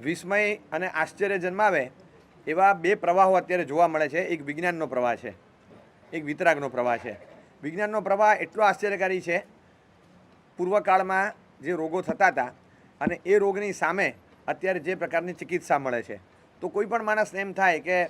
વિસ્મય અને આશ્ચર્ય જન્માવે એવા બે પ્રવાહો અત્યારે જોવા મળે છે. એક વિજ્ઞાનનો પ્રવાહ છે, એક વિતરાગનો પ્રવાહ છે. વિજ્ઞાનનો પ્રવાહ એટલો આશ્ચર્યકારી છે. પૂર્વકાળમાં જે રોગો થતા હતા અને એ રોગની સામે અત્યારે જે પ્રકારની ચિકિત્સા મળે છે, તો કોઈ પણ માણસને એમ થાય કે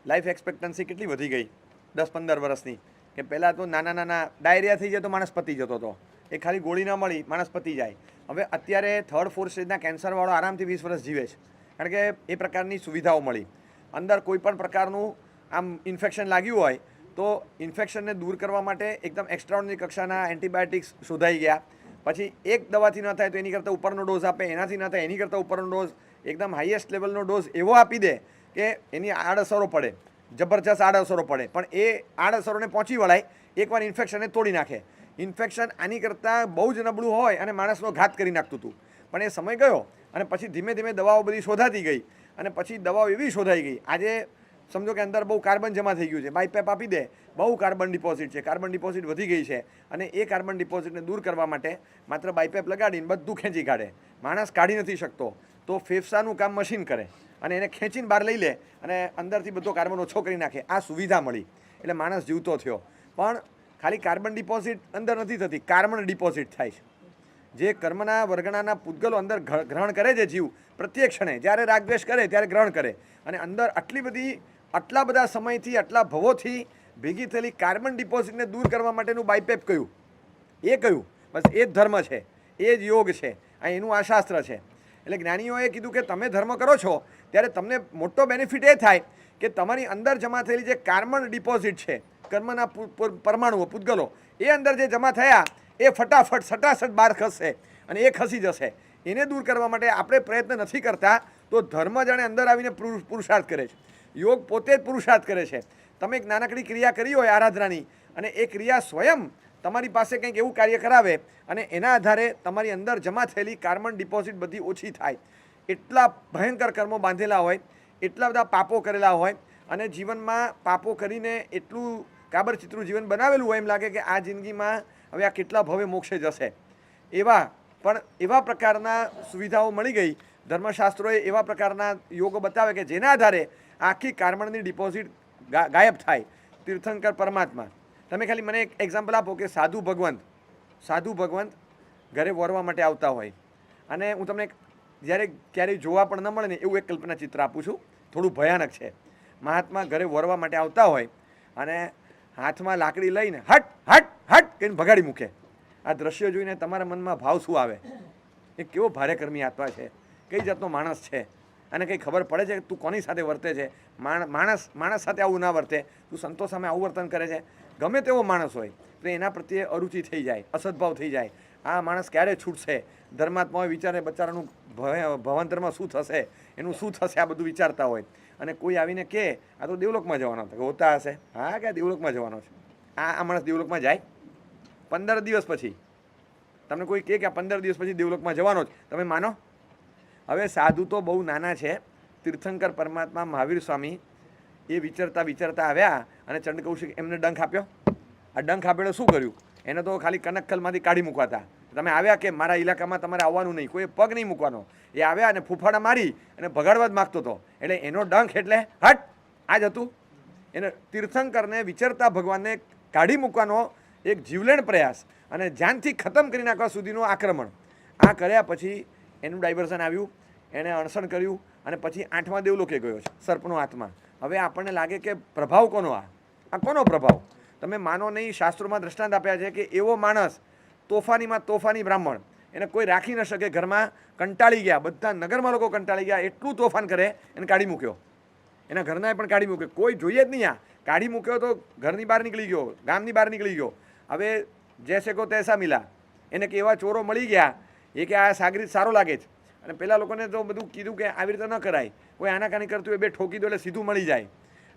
લાઈફ એક્સપેક્ટન્સી કેટલી વધી ગઈ 10-15 વર્ષની, કે પહેલાં તો નાના નાના ડાયરિયા થઈ જાય તો માણસ પતી જતો હતો, એ ખાલી ગોળી ન મળી માણસ પતી જાય. હવે અત્યારે 3-4 સ્ટેજના કેન્સરવાળો આરામથી 20 વર્ષ જીવે છે, કારણ કે એ પ્રકારની સુવિધાઓ મળી. અંદર કોઈ પણ પ્રકારનું આમ ઇન્ફેક્શન લાગ્યું હોય તો ઇન્ફેક્શનને દૂર કરવા માટે એકદમ એક્સ્ટ્રાઓર્ડિનરી કક્ષાના એન્ટીબાયોટિક્સ શોધાઈ ગયા. પછી એક દવાથી ન થાય તો એની કરતાં ઉપરનો ડોઝ આપે, એનાથી ન થાય એની કરતાં ઉપરનો ડોઝ, એકદમ હાઈએસ્ટ લેવલનો ડોઝ એવો આપી દે કે એની આડઅસરો પડે, જબરજસ્ત આડઅસરો પડે, પણ એ આડઅસરોને પહોંચી વળાય એકવાર ઇન્ફેક્શનને તોડી નાખે. ઇન્ફેક્શન આની કરતાં બહુ જ નબળું હોય અને માણસનો ઘાત કરી નાખતું હતું, પણ એ સમય ગયો અને પછી ધીમે ધીમે દવાઓ બધી શોધાતી ગઈ અને પછી દવાઓ એવી શોધાઈ ગઈ. આજે સમજો કે અંદર બહુ કાર્બન જમા થઈ ગયું છે, બાયપેપ આપી દે, બહુ કાર્બન ડિપોઝિટ છે, કાર્બન ડિપોઝિટ વધી ગઈ છે અને એ કાર્બન ડિપોઝિટને દૂર કરવા માટે માત્ર બાયપેપ લગાડીને બધું ખેંચી કાઢે. માણસ કાઢી નથી શકતો, તો ફેફસાનું કામ મશીન કરે અને એને ખેંચીને બહાર લઈ લે અને અંદરથી બધો કાર્બન ઓછો કરી નાખે. આ સુવિધા મળી એટલે માણસ જીવતો થયો. પણ ખાલી કાર્બન ડિપોઝિટ અંદર નથી થતી, કાર્બન ડિપોઝિટ થાય છે. જે કર્મના વર્ગણાના પૂતગલો અંદર ગ્રહણ કરે છે જીવ, પ્રત્યેક ક્ષણે જ્યારે રાગદ્વેષ કરે ત્યારે ગ્રહણ કરે અને અંદર આટલા બધા સમયથી, આટલા ભવોથી ભેગી થયેલી કાર્બન ડિપોઝિટને દૂર કરવા માટેનું બાયપેપ કયું? એ કયું? બસ એ જ ધર્મ છે, એ જ યોગ છે, આ એનું આ શાસ્ત્ર છે. એટલે જ્ઞાનીઓએ કીધું કે તમે ધર્મ કરો છો ત્યારે તમને મોટો બેનિફિટ એ થાય કે તમારી અંદર જમા થયેલી જે કાર્બન ડિપોઝિટ છે, કર્મના પરમાણુઓ, પૂતગલો, એ અંદર જે જમા થયા એ ફટાફટ સટાસટ બહાર ખસશે અને એ ખસી જશે. એને દૂર કરવા માટે આપણે પ્રયત્ન નથી કરતા તો ધર્મ જાણે અંદર આવીને પુરુષાર્થ કરે છે. યોગ પોતે જ પુરુષાર્થ કરે છે. તમે એક નાનકડી ક્રિયા કરી હોય આરાધનાની અને એ ક્રિયા સ્વયં તમારી પાસે કંઈક એવું કાર્ય કરાવે અને એના આધારે તમારી અંદર જમા થયેલી કાર્બન ડિપોઝિટ બધી ઓછી થાય. એટલા ભયંકર કર્મો બાંધેલા હોય, એટલા બધા પાપો કરેલા હોય અને જીવનમાં પાપો કરીને એટલું કાબરચિત્રું જીવન બનાવેલું હોય, એમ લાગે કે આ જિંદગીમાં હવે આ કેટલા ભવે મોક્ષે જશે. એવા પ્રકારના સુવિધાઓ મળી ગઈ. ધર્મશાસ્ત્રોએ એવા પ્રકારના યોગો બતાવે કે જેના આધારે આખી કાર્બનની ડિપોઝિટ ગાયબ થાય. તીર્થંકર પરમાત્મા, તમે ખાલી મને એક એક્ઝામ્પલ આપો કે સાધુ ભગવંત ઘરે વરવા માટે આવતા હોય અને હું તમને જ્યારે ક્યારેય જોવા પણ ન મળે ને એવું એક કલ્પના ચિત્ર આપું છું, થોડું ભયાનક છે. મહાત્મા ઘરે વરવા માટે આવતા હોય અને હાથમાં લાકડી લઈને હટ હટ હટ કહીને ભગાડી મૂકે. આ દ્રશ્ય જોઈને તમારા મનમાં ભાવ શું આવે? એ કેવો ભારે કર્મી આત્મા છે, કઈ જાતનો માણસ છે, અને કંઈ ખબર પડે છે કે તું કોની સાથે વર્તે છે? માણસ સાથે આવું ના વર્તે, તું સંતો સામે આવું વર્તન કરે છે. ગમે તેવો માણસ હોય તો એના પ્રત્યે અરુચિ થઈ જાય, અસદભાવ થઈ જાય. આ માણસ ક્યારે છૂટશે? ધર્માત્માઓ વિચારે બચારાનું ભવાંતરમાં શું થશે, એનું શું થશે, આ બધું વિચારતા હોય. અને કોઈ આવીને કે આ તો દેવલોકમાં જવાનો હતો, હોતા હશે, હા કે દેવલોકમાં જવાનો છે. આ માણસ દેવલોકમાં જાય 15 દિવસ પછી? તમને કોઈ કહે કે આ 15 દિવસ પછી દેવલોકમાં જવાનો જ, તમે માનો? હવે સાધુ તો બહુ નાના છે. તીર્થંકર પરમાત્મા મહાવીર સ્વામી એ વિચારતા આવ્યા અને ચંડકૌશિક એમને ડંખ આપ્યો. આ ડંખ આપેલો શું કર્યું? એને તો ખાલી કનકખલમાંથી કાઢી મૂકવાતા. તમે આવ્યા કે મારા ઇલાકામાં તમારે આવવાનું નહીં, કોઈ પગ નહીં મૂકવાનો. એ આવ્યા અને ફૂફાડા મારી અને ભગાડવા જ માગતો હતો. એટલે એનો ડંખ એટલે હટ, આ જ હતું. એને તીર્થંકરને વિચરતા ભગવાનને કાઢી મૂકવાનો એક જીવલેણ પ્રયાસ અને જાનથી ખતમ કરી નાખવા સુધીનું આક્રમણ. આ કર્યા પછી એનું ડાયવર્ઝન આવ્યું, એણે અણસણ કર્યું અને પછી 8મા દેવલોકે ગયો છે, સર્પનો આત્મા. હવે આપણને લાગે કે પ્રભાવ કોનો? આ કોનો પ્રભાવ? તમે માનો નહીં, શાસ્ત્રોમાં દ્રષ્ટાંત આપ્યા છે કે એવો માણસ તોફાનીમાં તોફાની બ્રાહ્મણ, એને કોઈ રાખી ન શકે, ઘરમાં કંટાળી ગયા, બધા નગરમાં લોકો કંટાળી ગયા, એટલું તોફાન કરે એને કાઢી મૂક્યો. એના ઘરનાએ પણ કાઢી મૂક્યો, કોઈ જોઈએ જ નહીં. આ કાઢી મૂક્યો તો ઘરની બહાર નીકળી ગયો, ગામની બહાર નીકળી ગયો. હવે જૈસે કો તૈસા મિલા. એને કે એવા ચોરો મળી ગયા, એ કે આ સાગરીત સારો લાગે છે. અને પેલા લોકોને તો બધું કીધું કે આવી રીતે ન કરાય, કોઈ આનાકાની કરતું હોય બે ઠોકી દો એટલે સીધું મળી જાય.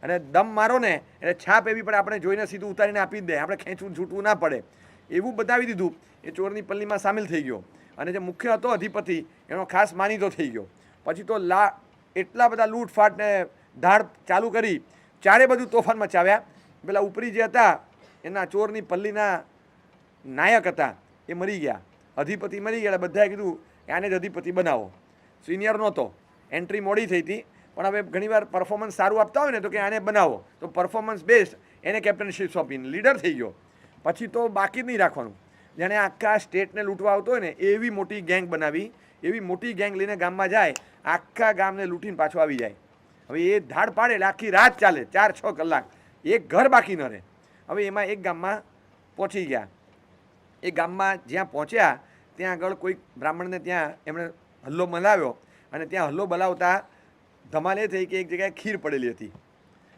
અને દમ મારો ને એટલે છાપ એવી પડે, આપણે જોઈને સીધું ઉતારીને આપી જ દે, આપણે ખેંચવું છૂટવું ના પડે, એવું બતાવી દીધું. એ ચોરની પલ્લીમાં સામેલ થઈ ગયો અને જે મુખ્ય હતો અધિપતિ એનો ખાસ માનીતો થઈ ગયો. પછી તો એટલા બધા લૂંટફાટ ને ધાડ ચાલુ કરી, ચારે બધું તોફાન મચાવ્યા. પેલા ઉપરી જે હતા એના ચોરની પલ્લીના નાયક હતા એ મરી ગયા, અધિપતિ મરી ગયા. બધાએ કીધું કે આને જ અધિપતિ બનાવો. સિનિયર નહોતો એન્ટ્રી મોડી થઈ હતી, પણ હવે ઘણીવાર પરફોર્મન્સ સારું આપતા હોય ને તો કે આને બનાવો, તો પરફોર્મન્સ બેસ્ટ એને કેપ્ટનશીપ સોંપીને લીડર થઈ ગયો. પછી તો બાકી જ નહીં રાખવાનું. જેણે આખા સ્ટેટને લૂંટવા આવતો હોય ને એવી મોટી ગેંગ બનાવી, એવી મોટી ગેંગ લઈને ગામમાં જાય, આખા ગામને લૂંટીને પાછો આવી જાય. હવે એ ધાડ પાડે એટલે આખી રાત ચાલે, 4-6 કલાક, એક ઘર બાકી ન રહે. હવે એમાં એક ગામમાં પહોંચી ગયા. એ ગામમાં જ્યાં પહોંચ્યા ત્યાં આગળ કોઈ બ્રાહ્મણને ત્યાં એમણે હલ્લો મલાવ્યો, અને ત્યાં હલ્લો બોલાવતા ધમાલ એ થઈ કે એક જગ્યાએ ખીર પડેલી હતી.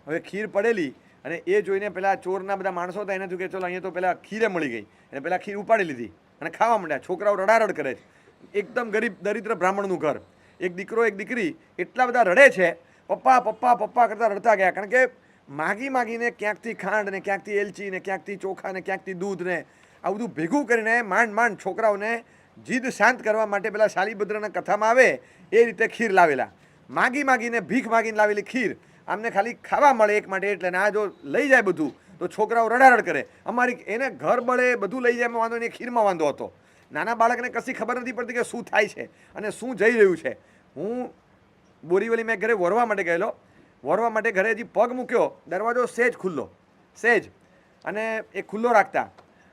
હવે ખીર પડેલી અને એ જોઈને પેલા ચોરના બધા માણસો હતા, એને થયું કે ચલો અહીંયા તો પેલા ખીરે મળી ગઈ, અને પેલા ખીર ઉપાડી લીધી અને ખાવા માંડ્યા. છોકરાઓ રડારડ કરે છે. એકદમ ગરીબ દરિદ્ર બ્રાહ્મણનું ઘર, એક દીકરો એક દીકરી એટલા બધા રડે છે, પપ્પા પપ્પા પપ્પા કરતા રડતા ગયા. કારણ કે માગી માગીને ક્યાંકથી ખાંડ ને ક્યાંકથી એલચી ને ક્યાંકથી ચોખા ને ક્યાંકથી દૂધ ને આ બધું ભેગું કરીને માંડ માંડ છોકરાઓને જીદ શાંત કરવા માટે પેલા શાલીભદ્રના કથામાં આવે એ રીતે ખીર લાવેલા. માગી માગીને ભીખ માગીને લાવેલી ખીર આમને ખાલી ખાવા મળે એક માટે, એટલે આ જો લઈ જાય બધું તો છોકરાઓ રડારડ કરે. અમારી એને ઘર બળે બધું લઈ જાય એમાં વાંધો નહીં, ખીરમાં વાંધો હતો. નાના બાળકને કશી ખબર નથી પડતી કે શું થાય છે અને શું જઈ રહ્યું છે. હું બોરીવલી મેં ઘરે વરવા માટે ગયેલો, વરવા માટે ઘરે હજી પગ મૂક્યો, દરવાજો સેજ ખુલ્લો, સેજ, અને એ ખુલ્લો રાખતા,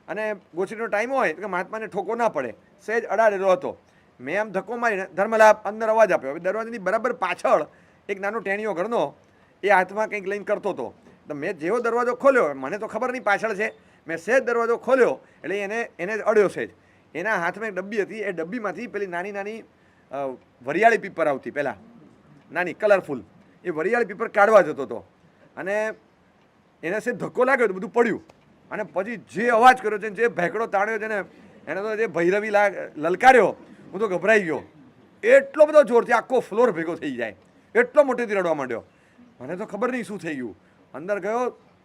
અને ગોચરીનો ટાઈમ હોય તો મહાત્માને ઠોકો ના પડે, સેજ અડાડેલો હતો. મેં આમ ધક્કો મારીને ધર્મલાભ અંદર અવાજ આપ્યો. હવે દરવાજાની બરાબર પાછળ એક નાનો ટેણીયો ઘરનો એ હાથમાં કંઈક લઈને કરતો હતો. તો મેં જેવો દરવાજો ખોલ્યો, મને તો ખબર નહીં પાછળ છે, મેં સેજ દરવાજો ખોલ્યો એટલે એને અડ્યો સેજ. એના હાથમાં એક ડબ્બી હતી, એ ડબ્બીમાંથી પેલી નાની નાની વરિયાળી પીપર આવતી, પહેલાં નાની કલરફુલ, એ વરિયાળી પીપર કાઢવા જતો હતો, અને એને સેજ ધક્કો લાગ્યો તો બધું પડ્યું. અને પછી જે અવાજ કર્યો છે, જે ભેંકડો તાણ્યો છે ને, એને તો જે ભૈરવી લલકાર્યો, હું તો ગભરાઈ ગયો. એટલો બધો જોરથી આખો ફ્લોર ભેગો થઈ જાય, એટલો મોટેથી રડવા માંડ્યો. મને તો ખબર નહીં શું થઈ ગયું. અંદર ગયો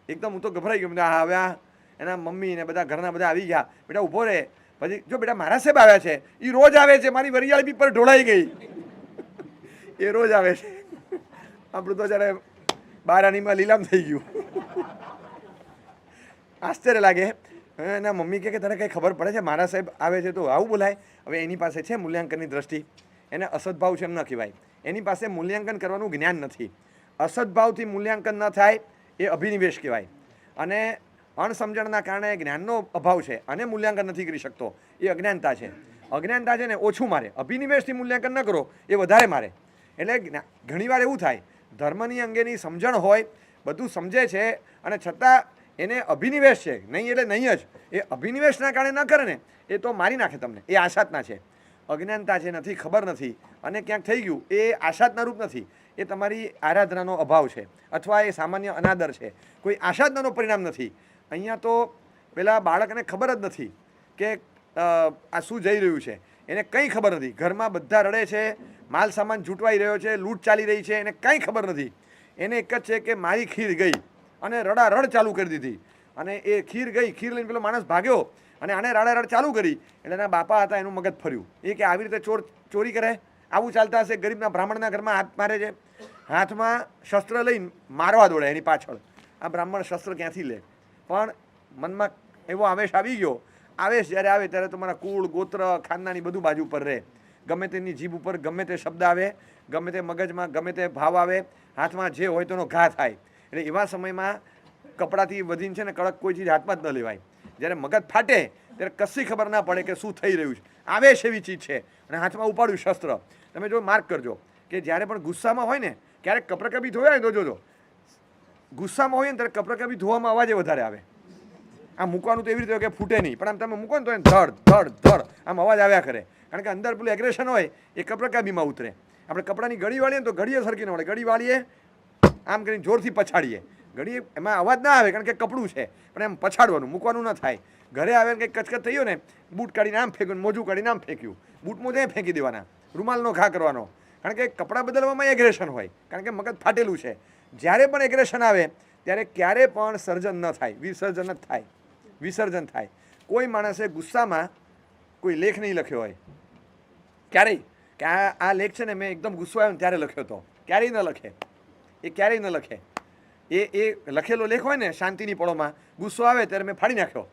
એકદમ, હું તો ગભરાઈ ગયો. હા હવે એના મમ્મી ને બધા ઘરના બધા આવી ગયા, બેટા ઊભો રહે. પછી જો બેટા મારા સાહેબ આવ્યા છે, એ રોજ આવે છે, મારી વરિયાળી પીપર ઢોળાઈ ગઈ, એ રોજ આવે છે. આપણું તો જ્યારે બારાનીમાં લીલામ થઈ ગયું. આશ્ચર્ય લાગે. એના મમ્મી કહે કે તને કંઈ ખબર પડે છે મારા સાહેબ આવે છે તો આવું બોલાય? હવે એની પાસે છે મૂલ્યાંકનની દ્રષ્ટિ, એને અસદભાવ છે એમ ન કહેવાય. એની પાસે મૂલ્યાંકન કરવાનું જ્ઞાન નથી. અસદભાવથી મૂલ્યાંકન ન થાય એ અભિનિવેશ કહેવાય, અને અણસમજણના કારણે જ્ઞાનનો અભાવ છે અને મૂલ્યાંકન નથી કરી શકતો, એ અજ્ઞાનતા છે. અજ્ઞાનતા છે ને ઓછું મારે, અભિનિવેશથી મૂલ્યાંકન ન કરો એ વધારે મારે. એટલે ઘણીવાર એવું થાય, ધર્મની અંગેની સમજણ હોય, બધું સમજે છે, અને છતાં એને અભિનિવેશ છે, નહીં એટલે નહીં જ. એ અભિનિવેશના કારણે ન કરે ને એ તો મારી નાખે તમને, એ આશાતના છે. અજ્ઞાનતા છે, નથી, ખબર નથી, અને ક્યાંક થઈ ગયું, એ આશાતના રૂપ નથી, એ તમારી આરાધનાનો અભાવ છે, અથવા એ સામાન્ય અનાદર છે, કોઈ આશાતનાનો પરિણામ નથી. અહીંયા તો પેલા બાળકને ખબર જ નથી કે આ શું જઈ રહ્યું છે, એને કંઈ ખબર નથી. ઘરમાં બધા રડે છે, માલ સામાન જૂટવાઈ રહ્યો છે, લૂંટ ચાલી રહી છે, એને કાંઈ ખબર નથી. એને એક જ છે કે મારી ખીર ગઈ, અને રડારડ ચાલુ કરી દીધી, અને એ ખીર ગઈ, ખીર લઈને પેલો માણસ ભાગ્યો, અને આને રડારડ ચાલુ કરી એટલે એના બાપા હતા, એનું મગજ ફર્યું. એ કે આવી રીતે ચોરી કરે, આવું ચાલતા હશે, ગરીબના બ્રાહ્મણના ઘરમાં હાથ મારે છે, હાથમાં શસ્ત્ર લઈને મારવા દોડે એની પાછળ. આ બ્રાહ્મણ શસ્ત્ર ક્યાંથી લે? પણ મનમાં એવો આવેશ આવી ગયો. આવેશ જ્યારે આવે ત્યારે તમારા કુળ ગોત્ર ખાનદાની બધું બાજુ ઉપર રહે. ગમે તેની જીભ ઉપર ગમે તે શબ્દ આવે, ગમે તે મગજમાં ગમે તે ભાવ આવે, હાથમાં જે હોય તેનો ઘા થાય. એટલે એવા સમયમાં કપડાથી વધીને છે ને કડક કોઈ ચીજ હાથમાં જ ન લેવાય. જ્યારે મગજ ફાટે ત્યારે કશી ખબર ના પડે કે શું થઈ રહ્યું છે. આવેશ એવી ચીજ છે, અને હાથમાં ઉપાડ્યું શસ્ત્ર. તમે જો માર્ક કરજો કે જ્યારે પણ ગુસ્સામાં હોય ને, ક્યારેક કપરકપી ધોયા ને તો જોજો, ગુસ્સામાં હોય ને ત્યારે કપરકપી ધોવામાં અવાજે વધારે આવે. આમ મૂકવાનું તો એવી રીતે કે ફૂટે નહીં, પણ આમ તમે મૂકો ને તો ધડ ધડ ધડ આમ અવાજ આવ્યા કરે. કારણ કે અંદર પેલું એગ્રેશન હોય એ કપરકાબીમાં ઉતરે. આપણે કપડાની ગળી વાળીએ ને તો ઘડીએ સરખી ન વળે, ગળી વાળીએ આમ કરીને જોરથી પછાડીએ, ઘડીએ એમાં અવાજ ના આવે કારણ કે કપડું છે, પણ એમ પછાડવાનું, મૂકવાનું ન થાય. ઘરે આવે ને કંઈક કચકચ થઈ ગયો ને, બૂટ કાઢીને આમ ફેંક્યું, મોજું કાઢીને આમ ફેંક્યું, બૂટ મોજે ફેંકી દેવાના, રૂમાલનો ઘા કરવાનો. કારણ કે કપડાં બદલવામાં એગ્રેશન હોય, કારણ કે મગજ ફાટેલું છે. જ્યારે પણ એગ્રેશન આવે ત્યારે ક્યારે પણ સર્જન ન થાય, વિસર્જન જ થાય, વિસર્જન થાય. કોઈ માણસે ગુસ્સામાં કોઈ લેખ નહીં લખ્યો હોય ક્યારેય કે આ લેખ છે ને મેં એકદમ ગુસ્સો આવ્યો ને ત્યારે લખ્યો હતો, ક્યારેય ન લખે. એ ક્યારેય ન લખે. એ લખેલો લેખ હોય ને શાંતિની પળોમાં, ગુસ્સો આવે ત્યારે મેં ફાડી નાખ્યો,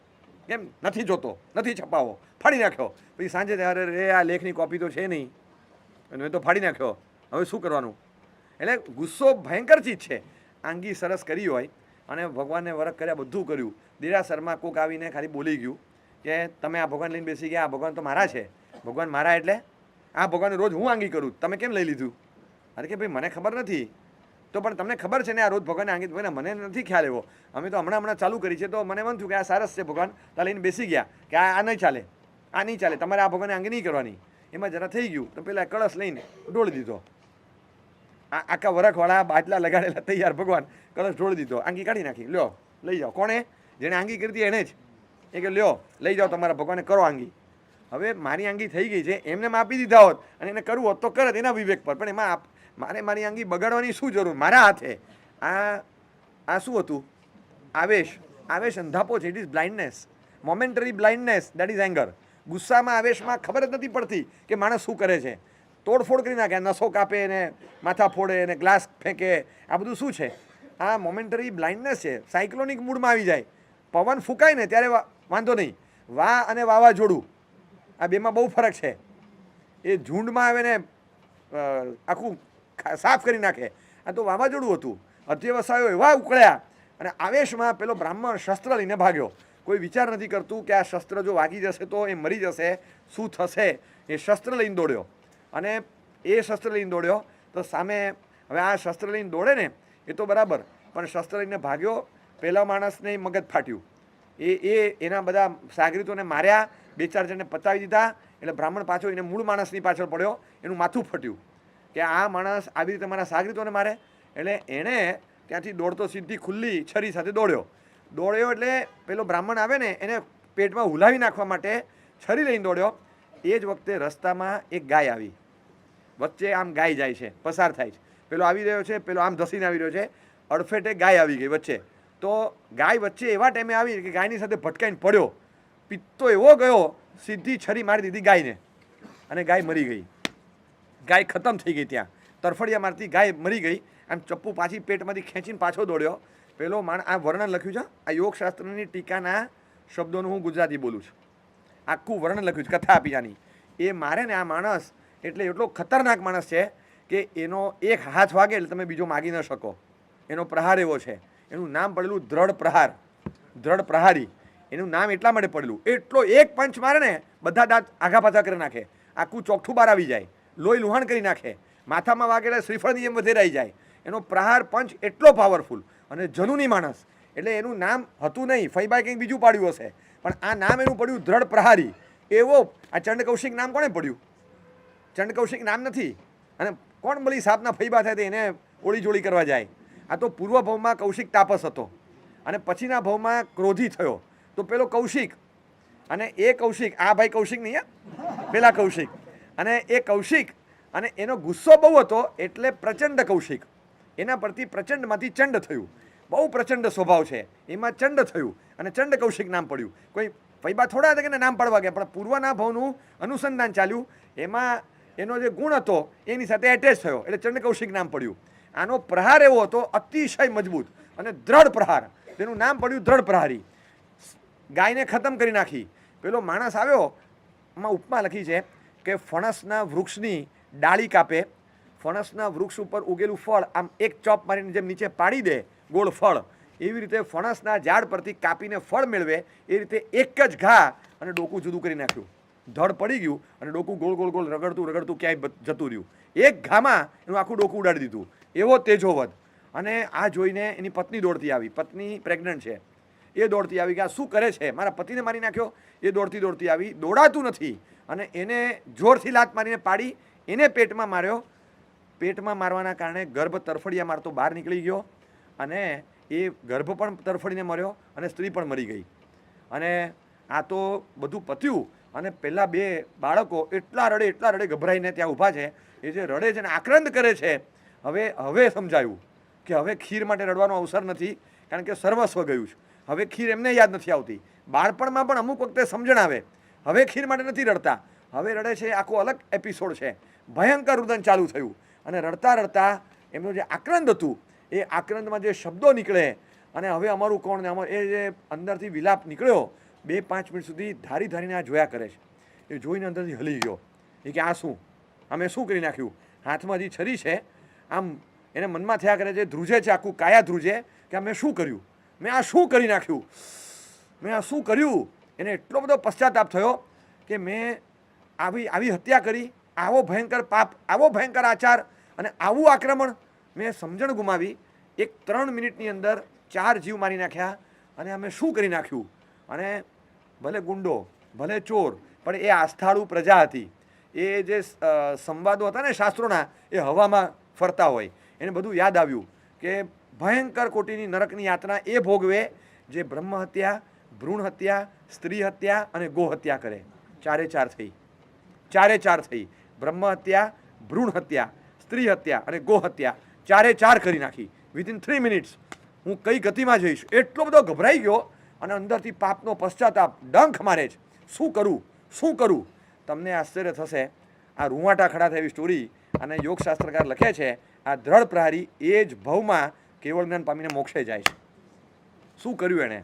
કેમ નથી જોતો, નથી છપાવો, ફાડી નાખ્યો. પછી સાંજે ત્યારે રે આ લેખની કોપી તો છે નહીં અને મેં તો ફાડી નાખ્યો, હવે શું કરવાનું? એટલે ગુસ્સો ભયંકર ચીજ છે. આંગી સરસ કરી હોય અને ભગવાનને વરખ કર્યા, બધું કર્યું, દેરાસરમાં કોક આવીને ખાલી બોલી ગયું કે તમે આ ભગવાન લઈને બેસી ગયા, આ ભગવાન તો મારા છે. ભગવાન મારા એટલે આ ભગવાનને રોજ હું આંગી કરું, તમે કેમ લઈ લીધું? અરે કે ભાઈ મને ખબર નથી. તો પણ તમને ખબર છે ને આ રોજ ભગવાનને આંગી? મને નથી ખ્યાલ એવો, અમે તો હમણાં ચાલુ કરી છે, તો મને મન થયું કે આ સરસ છે, ભગવાન તા લઈને બેસી ગયા કે આ નહીં ચાલે, આ નહીં ચાલે, તમારે આ ભગવાનને આંગી નહીં કરવાની. એમાં જરા થઈ ગયું તો પેલા કળશ લઈને ઢોળી દીધો. આખા વરખવાળા બાટલા લગાડેલા તૈયાર ભગવાન, કળશ ઢોળી દીધો, આંગી કાઢી નાખી. લ્યો લઈ જાઓ. કોણે? જેણે આંગી કરી હતી એને જ. એ કે લ્યો લઈ જાઓ, તમારા ભગવાનને કરો આંગી. હવે મારી આંગી થઈ ગઈ છે, એમને આપી દીધા હોત અને એને કરવું હોત તો કરત એના વિવેક પર, પણ એમાં મારે મારી આંગી બગાડવાની શું જરૂર મારા હાથે? આ શું હતું? આવેશ. આવેશ અંધાપો છે. It is blindness, momentary blindness, that is anger. ગુસ્સામાં, આવેશમાં ખબર જ નથી પડતી કે માણસ શું કરે છે. તોડફોડ કરી નાખે, નસો કાપે ને માથા ફોડે ને ગ્લાસ ફેંકે. આ બધું શું છે? આ મોમેન્ટરી બ્લાઇન્ડનેસ છે. સાયક્લોનિક મૂડમાં આવી જાય, પવન ફૂંકાય ને ત્યારે વાંધો નહીં. વા અને વાવાઝોડું, આ બેમાં બહુ ફરક છે. એ ઝુંડમાં આવે ને આખું સાફ કરી નાખે. આ તો વાવાઝોડું હતું. અધ્યવસાયો એવા ઉકળ્યા અને આવેશમાં પેલો બ્રાહ્મણ શસ્ત્ર લઈને ભાગ્યો. કોઈ વિચાર નથી કરતું કે આ શસ્ત્ર જો વાગી જશે તો એ મરી જશે, શું થશે? એ શસ્ત્ર લઈને દોડ્યો અને એ શસ્ત્ર લઈને દોડ્યો તો સામે, હવે આ શસ્ત્ર લઈને દોડે ને એ તો બરાબર, પણ શસ્ત્ર લઈને ભાગ્યો, પહેલા માણસને મગજ ફાટ્યું. એના બધા સાગરીતોને માર્યા, 2-4 જણને પતાવી દીધા. એટલે બ્રાહ્મણ પાછો એને મૂળ માણસની પાછળ પડ્યો, એનું માથું ફટ્યું કે આ માણસ આવી રીતે મારા સાગરીતોને મારે. એટલે એણે ત્યાંથી દોડતો સીધી ખુલ્લી છરી સાથે દોડ્યો. એટલે પેલો બ્રાહ્મણ આવે ને એને પેટમાં હુલાવી નાખવા માટે છરી લઈને દોડ્યો. એ જ વખતે રસ્તામાં એક ગાય આવી, વચ્ચે આમ ગાય જાય છે, પસાર થાય છે. પેલો આવી રહ્યો છે, પેલો આમ ધસીને આવી રહ્યો છે, અડફેટે ગાય આવી ગઈ વચ્ચે. તો ગાય વચ્ચે એવા ટાઈમે આવી કે ગાયની સાથે ભટકાઈને પડ્યો. પિત્તો એવો ગયો, સીધી છરી મારી દીધી ગાયને અને ગાય મરી ગઈ. ગાય ખતમ થઈ ગઈ. ત્યાં તરફડિયા મારતી ગાય મરી ગઈ. આમ ચપ્પુ પાછી પેટમાંથી ખેંચીને પાછો દોડ્યો. પેલો આ વર્ણન લખ્યું છે, આ યોગશાસ્ત્રની ટીકાના શબ્દોનું હું ગુજરાતી બોલું છું. આખું વર્ણન લખ્યું છે, કથા આપી આની. એ મારે ને આ માણસ એટલે એટલો ખતરનાક માણસ છે કે એનો એક હાથ વાગે એટલે તમે બીજો માગી ન શકો. એનો પ્રહાર એવો છે. એનું નામ પડેલું દ્રઢ પ્રહાર, દ્રઢ પ્રહારી. એનું નામ એટલા માટે પડેલું, એટલો એક પંચ મારે ને બધા દાંત આઘા પાછા કરી નાખે, આખું ચોકઠું બહાર આવી જાય, લોહી લુહાણ કરી નાખે, માથામાં વાગેલા શ્રીફળની જેમ વધેરાઈ જાય. એનો પ્રહાર પંચ એટલો પાવરફુલ અને જનુની માણસ. એટલે એનું નામ હતું નહીં, ફઈબાઈ કંઈક બીજું પાડ્યું હશે, પણ આ નામ એનું પડ્યું દ્રઢ પ્રહારી. એવો આ ચંડ કૌશિક નામ કોણે પડ્યું? ચંડ કૌશિક નામ નથી. અને કોણ મળી સાપના ફઈબા થાય એને ઓળી જોડી કરવા જાય? આ તો પૂર્વ ભાવમાં કૌશિક તાપસ હતો અને પછીના ભાવમાં ક્રોધી થયો. તો પેલો કૌશિક અને એ કૌશિક, આ ભાઈ કૌશિક નહીં, પેલા કૌશિક, અને એ કૌશિક અને એનો ગુસ્સો બહુ હતો એટલે પ્રચંડ કૌશિક. એના પરથી પ્રચંડમાંથી ચંડ થયું. બહુ પ્રચંડ સ્વભાવ છે, એમાં ચંડ થયું અને ચંડ કૌશિક નામ પડ્યું. કોઈ ફૈબા થોડા હતા કે નામ પાડવા ગયા, પણ પૂર્વના ભાવનું અનુસંધાન ચાલ્યું, એમાં એનો જે ગુણ હતો એની સાથે એટેચ થયો એટલે ચંડ કૌશિક નામ પડ્યું. આનો પ્રહાર એવો હતો અતિશય મજબૂત અને દ્રઢ પ્રહાર, તેનું નામ પડ્યું દ્રઢ પ્રહારી. ગાયને ખતમ કરી નાખી. પેલો માણસ આવ્યો, એમાં ઉપમા લખી છે કે ફણસના વૃક્ષની ડાળી કાપે, ફણસના વૃક્ષ ઉપર ઉગેલું ફળ આમ એક ચોપ મારીને જેમ નીચે પાડી દે ગોળ ફળ, એવી રીતે ફણસના ઝાડ પરથી કાપીને ફળ મેળવે એ રીતે એક જ ઘા અને ડોકું જુદું કરી નાખ્યું. ધડ પડી ગયું અને ડોકું ગોળ ગોળ ગોળ રગડતું રગડતું ક્યાંય જતું રહ્યું. એક ઘામાં એનું આખું ડોકું ઉડાડી દીધું. એવો તેજોવધ. અને આ જોઈને એની પત્ની દોડતી આવી, પત્ની પ્રેગ્નન્ટ છે, એ દોડતી આવી કે આ શું કરે છે, મારા પતિને મારી નાખ્યો. એ દોડતી આવી, દોડાતું નથી અને એને જોરથી લાત મારીને પાડી, એને પેટમાં માર્યો. પેટમાં મારવાના કારણે ગર્ભ તરફડિયા મારતો બહાર નીકળી ગયો અને એ ગર્ભ પણ તરફડીને મર્યો અને સ્ત્રી પણ મરી ગઈ. અને આ તો બધું પત્યું અને પહેલાં 2 બાળકો એટલા રડે ગભરાઈને ત્યાં ઊભા છે. એ જે રડે છે ને આક્રંદ કરે છે, હવે સમજાયું કે હવે ખીર માટે રડવાનો અવસર નથી, કારણ કે સર્વસ્વ ગયું છે. હવે ખીર એમને યાદ નથી આવતી. બાળપણમાં પણ અમુક વખતે સમજણ આવે, હવે ખીર માટે નથી રડતા, હવે રડે છે. આખો અલગ એપિસોડ છે. ભયંકર રુદન ચાલુ થયું અને રડતા એમનું જે આક્રંદ હતું એ આક્રંદમાં જે શબ્દો નીકળે અને હવે અમારું કોણ ને એ જે અંદરથી વિલાપ નીકળ્યો, 2-5 મિનિટ સુધી ધારીને આ જોયા કરે છે. એ જોઈને અંદરથી હલી ગયો. એ કે આ શું, અમે શું કરી નાખ્યું? હાથમાં હજી છરી છે, આમ એને મનમાં થયા કરે છે, ધ્રુજે છે, આખું કાયા ધ્રુજે કે મેં શું કર્યું, મેં આ શું કરી નાખ્યું, મેં આ શું કર્યું. એને એટલો બધો પશ્ચાતાપ થયો કે મેં આવી હત્યા કરી, આવો ભયંકર પાપ, આવો ભયંકર આચાર અને આવું આક્રમણ, મેં સમજણ ગુમાવી. 3 મિનિટની અંદર 4 જીવ મારી નાખ્યા અને અમે શું કરી નાખ્યું. અને ભલે ગુંડો, ભલે ચોર, પણ એ આસ્થાળુ પ્રજા હતી. એ જે સંવાદો હતા ને શાસ્ત્રોના, એ હવામાં ફરતા હોય. એને બધું યાદ આવ્યું કે ભયંકર કોટીની નરકની યાતના એ ભોગવે જે બ્રહ્મ હત્યા, ભ્રૂણ હત્યા, સ્ત્રી હત્યા અને ગો હત્યા કરે. 4 થઈ. બ્રહ્મ હત્યા, ભ્રૂણ હત્યા, સ્ત્રી હત્યા અને ગો હત્યા 4 કરી નાખી વિધિન 3 મિનિટ્સ. હું કઈ ગતિમાં જઈશ એટલો બધો ગભરાઈ ગયો અને અંદરથી પાપનો પશ્ચાતાપ ડંખ મારે છે. શું કરું. તમને આશ્ચર્ય થશે, આ રૂવાટા ખડા થયેલી સ્ટોરી અને યોગશાસ્ત્રકાર લખે છે, આ દ્રઢ પ્રહારી એ જ ભવમાં કેવળ જ્ઞાન પામીને મોક્ષે જાય છે. શું કર્યું એણે,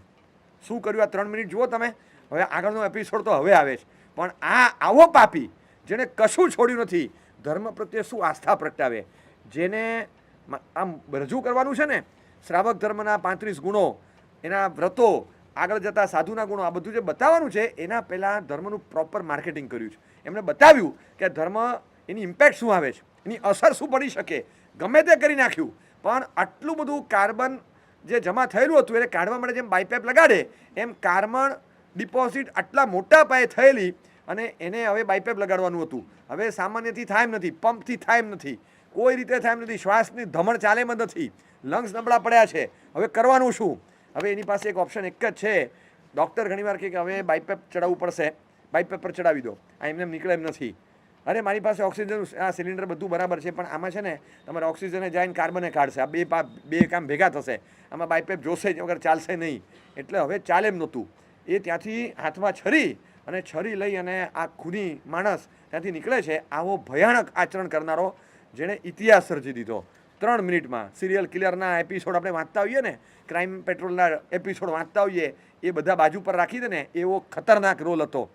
શું કર્યું? આ 3 મિનિટ જુઓ તમે. હવે આગળનો એપિસોડ તો હવે આવે છે, પણ આવો પાપી જેણે કશું છોડ્યું નથી, ધર્મ પ્રત્યે શું આસ્થા પ્રગટાવે, જેને આમ રજૂ કરવાનું છે ને શ્રાવક ધર્મના 35 ગુણો, એના વ્રતો, આગળ જતા સાધુના ગુણો, આ બધું જે બતાવવાનું છે એના પહેલાં ધર્મનું પ્રોપર માર્કેટિંગ કર્યું છે. એમણે બતાવ્યું કે ધર્મ એની ઇમ્પેક્ટ શું આવે છે, એની અસર શું પડી શકે. ગમે તે કરી નાખ્યું, પણ આટલું બધું કાર્બન જે જમા થયેલું હતું એને કાઢવા માટે જેમ બાયપેપ લગાડે એમ કાર્બન ડિપોઝિટ આટલા મોટા પાયે થયેલી અને એને હવે બાયપેપ લગાડવાનું હતું. હવે સામાન્યથી થાય એમ નથી, પંપથી થાય એમ નથી, કોઈ રીતે થાય એમ નથી, શ્વાસની ધમણ ચાલે એમ નથી, લંગ્સ નબળા પડ્યા છે. હવે કરવાનું શું? હવે એની પાસે એક ઓપ્શન એક જ છે. ડૉક્ટર ઘણીવાર કહે કે હવે બાયપેપ ચડાવવું પડશે, બાયપેપ પર ચડાવી દો, આ એમને નીકળે એમ નથી. અરે મારી પાસે ઓક્સિજન, આ સિલિન્ડર બધું બરાબર છે, પણ આમાં છે ને તમારે ઓક્સિજને જઈને કાર્બને કાઢશે, આ બે કામ ભેગા થશે, આમાં બાયપેપ જોશે જ વગર ચાલશે નહીં. એટલે હવે ચાલે એમ નહોતું. એ ત્યાંથી હાથમાં છરી લઈ અને આ ખૂની માણસ ત્યાંથી નીકળે છે. આવો ભયાનક આચરણ કરનારો જેણે ઇતિહાસ સર્જી દીધો 3 મિનિટમાં. સિરિયલ કિલરના એપિસોડ આપણે વાંચતા હોઈએ ને, ક્રાઇમ પેટ્રોલના એપિસોડ વાંચતા હોઈએ, એ બધા બાજુ પર રાખી દે ને, એવો ખતરનાક રોલ હતો.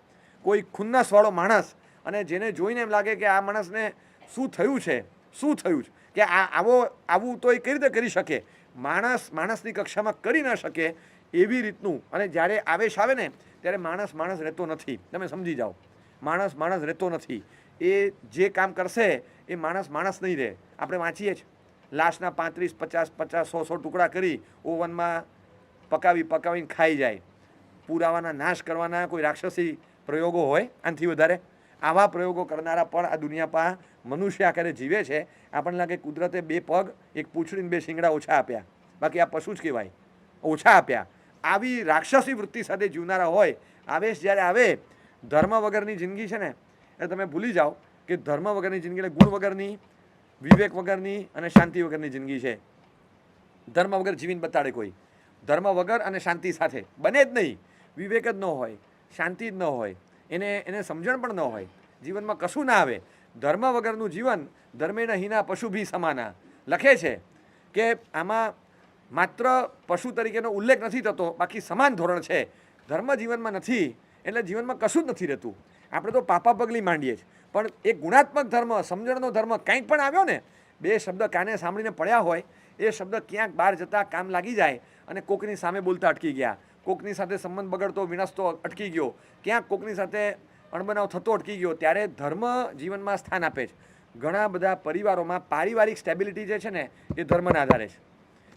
કોઈ ખુન્નસવાળો માણસ અને જેને જોઈને એમ લાગે કે આ માણસને શું થયું છે કે આવું તો એ કઈ રીતે કરી શકે, માણસની કક્ષામાં કરી ન શકે એવી રીતનું. અને જ્યારે આવેશ આવે ને ત્યારે માણસ રહેતો નથી. તમે સમજી જાઓ, માણસ રહેતો નથી. એ જે કામ કરશે એ માણસ નહીં રહે. આપણે વાંચીએ જ, લાશના 35, 50, 100 ટુકડા કરી ઓવનમાં પકાવીને ખાઈ જાય. પુરાવાના નાશ કરવાના કોઈ રાક્ષસી પ્રયોગો હોય આનાથી વધારે? આવા પ્રયોગો કરનારા પણ આ દુનિયા પર મનુષ્ય આકારે જીવે છે. આપણને લાગે કુદરતે 2 પગ, 1 પૂંછડીને 2 શિંગડા ઓછા આપ્યા, બાકી આ પશુ જ કહેવાય, ઓછા આપ્યા. આવી રાક્ષસી વૃત્તિ સાથે જીવનારા હોય, આવેશ જ્યારે આવે, ધર્મ વગરની જિંદગી છે ને એ તમે ભૂલી જાઓ કે ધર્મ વગરની જિંદગી એટલે ગુણ વગરની, વિવેક વગરની અને શાંતિ વગરની જિંદગી છે. ધર્મ વગર જીવીને બતાડે કોઈ, ધર્મ વગર અને શાંતિ સાથે બને જ નહીં. વિવેક જ ન હોય, શાંતિ જ ન હોય, એને સમજણ પણ ન હોય, જીવનમાં કશું ના આવે. ધર્મ વગરનું જીવન ધર્મેણ હીના પશુભી સમાના લખે છે કે આમાં માત્ર પશુ તરીકેનો ઉલ્લેખ નથી થતો, બાકી સમાન ધોરણ છે. ધર્મ જીવનમાં નથી એટલે જીવનમાં કશું જ નથી રહેતું. આપણે તો પાપા પગલી માંડીએ છીએ, પણ એક ગુણાત્મક ધર્મ, સમજણનો ધર્મ કંઈક પણ આવ્યો ને, 2 શબ્દ કાને સાંભળીને પડ્યા હોય, એ શબ્દ ક્યાંક બહાર જતા કામ લાગી જાય અને કોકની સામે બોલતા અટકી ગયા, કોકની સાથે સંબંધ બગડતો વિનાશતો અટકી ગયો, ક્યાંક કોકની સાથે અણબનાવ થતો અટકી ગયો, ત્યારે ધર્મ જીવનમાં સ્થાન આપે છે. ઘણા બધા પરિવારોમાં પારિવારિક સ્ટેબિલિટી જે છે ને એ ધર્મના આધારે છે.